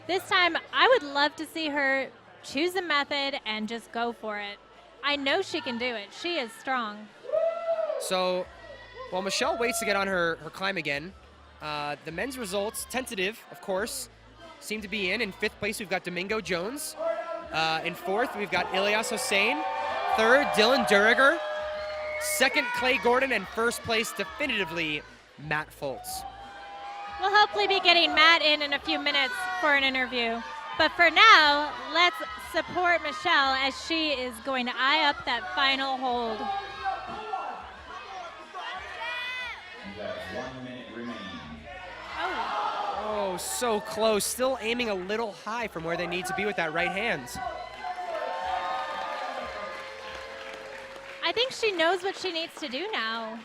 This time I would love to see her choose a method and just go for it. I know she can do it. She is strong. So while Michelle waits to get on her climb again, the men's results, tentative of course, seem to be in. In 5th place we've got Domingo Jones. In 4th we've got Ilyas Hossein. 3rd Dylan Duriger. 2nd Clay Gordon, and 1st place definitively Matt Foltz. We'll hopefully be getting Matt in a few minutes for an interview. But for now, let's support Michelle as she is going to eye up that final hold. You have 1 minute remaining. Oh, so close. Still aiming a little high from where they need to be with that right hand. I think she knows what she needs to do now.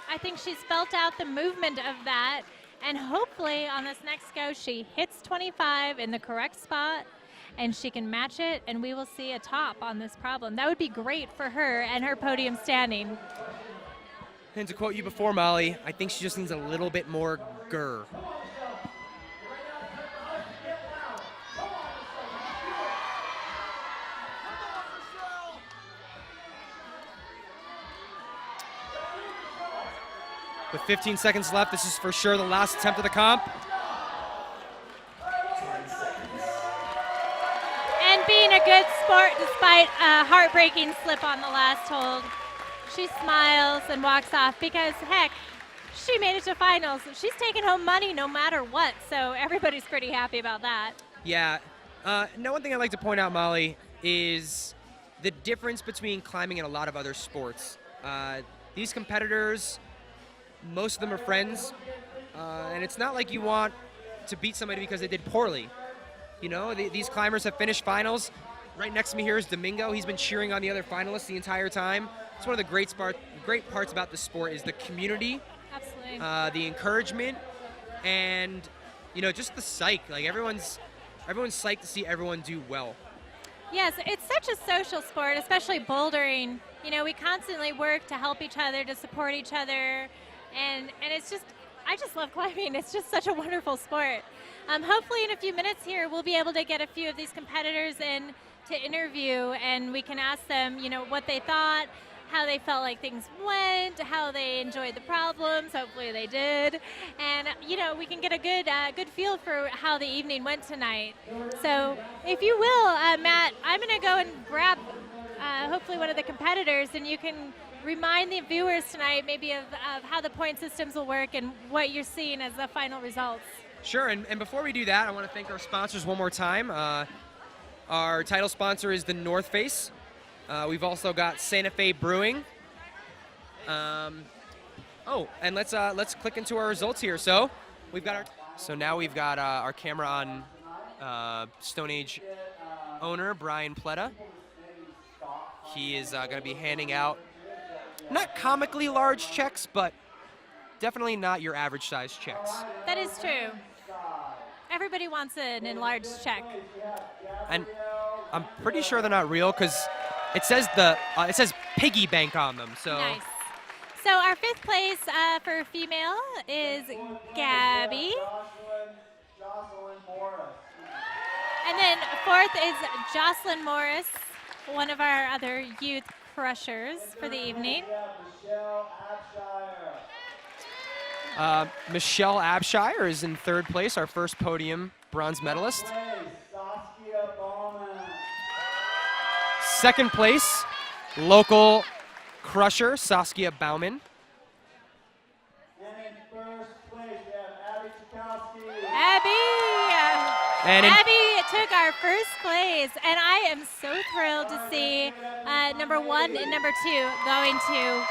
I think she's felt out the movement of that, and hopefully on this next go she hits 25 in the correct spot and she can match it, and we will see a top on this problem. That would be great for her and her podium standing. And to quote you before, Molly, I think she just needs a little bit more grr. With 15 seconds left, this is for sure the last attempt of the comp. And being a good sport despite a heartbreaking slip on the last hold, she smiles and walks off because, heck, she made it to finals. She's taking home money no matter what, so everybody's pretty happy about that. Yeah. One thing I'd like to point out, Molly, is the difference between climbing and a lot of other sports. These competitors, most of them are friends, and it's not like you want to beat somebody because they did poorly. You know, these climbers have finished finals. Right next to me here is Domingo. He's been cheering on the other finalists the entire time. It's one of the great parts about the sport is the community, Absolutely. the encouragement, and just the psych. Like everyone's psyched to see everyone do well. Yes, it's such a social sport, especially bouldering. You know, we constantly work to help each other, to support each other. And it's just, I just love climbing. It's just such a wonderful sport. Hopefully in a few minutes here, we'll be able to get a few of these competitors in to interview, and we can ask them, what they thought, how they felt like things went, how they enjoyed the problems. Hopefully they did. And, we can get a good feel for how the evening went tonight. So if you will, Matt, I'm going to go and grab hopefully one of the competitors, and you can remind the viewers tonight maybe of how the point systems will work and what you're seeing as the final results. Sure, and before we do that, I want to thank our sponsors one more time. Our title sponsor is the North Face. We've also got Santa Fe Brewing. And let's click into our results here. So now we've got our camera on Stone Age owner Brian Pletta. He is going to be handing out not comically large checks, but definitely not your average size checks. That is true. Everybody wants an enlarged check. And I'm pretty sure they're not real because it says piggy bank on them. So nice. So our 5th place for female is Gabby. And then 4th is Jocelyn Morris, one of our other youth crushers for the evening. Michelle Abshire is in 3rd place, our first podium bronze medalist. Saskia Baumann. 2nd place, local crusher Saskia Baumann. And in 1st place, we have Abby Chakowski. Abby And in Abby took our first place, and I am so thrilled to see number 1 and number 2 going to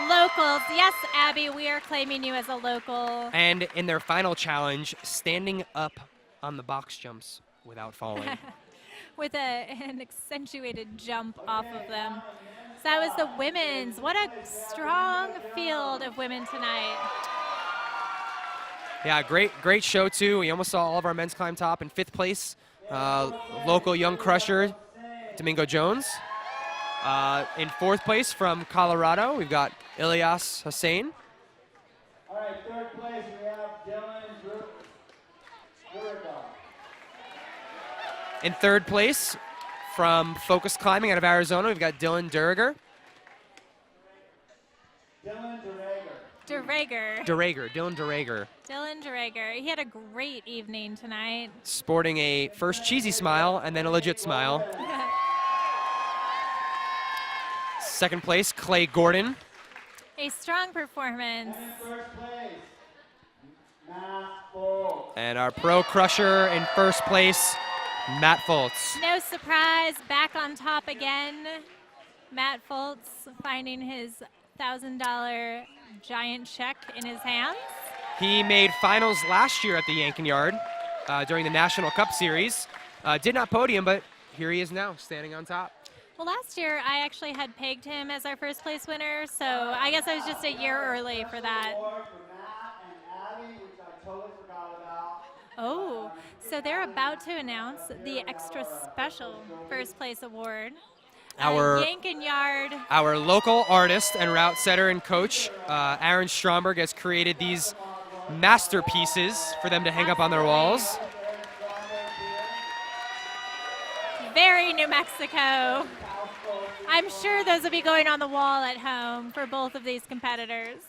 locals. Yes, Abby, we are claiming you as a local. And in their final challenge, standing up on the box jumps without falling. With an accentuated jump off of them. So that was the women's. What a strong field of women tonight. Yeah, great show too. We almost saw all of our men's climb top. In 5th place, local young crusher, Domingo Jones. In 4th place from Colorado, we've got Ilyas Hussein. All right, 3rd place we have Dylan Durga. In 3rd place, from Focus Climbing out of Arizona, we've got Dylan Duriger. Dylan Dylan Durager. Dylan Durager. He had a great evening tonight. Sporting a first cheesy smile and then a legit smile. 2nd place, Clay Gordon. A strong performance. And 1st place, Matt Foltz. And our pro crusher in 1st place, Matt Foltz. No surprise, back on top again. Matt Foltz finding his $1,000 giant check in his hands. He made finals last year at the Yank-N-Yard during the National Cup Series. Did not podium, but here he is now, standing on top. Well, last year I actually had pegged him as our 1st place winner, so I guess I was just a year early for that. Award for Matt and Abby, which I totally forgot about. Oh, so they're about to announce the extra special 1st place award. Our Yank-N-Yard. Our local artist and route setter and coach, Aaron Stromberg, has created these masterpieces for them to hang up on their walls. Very New Mexico. I'm sure those will be going on the wall at home for both of these competitors.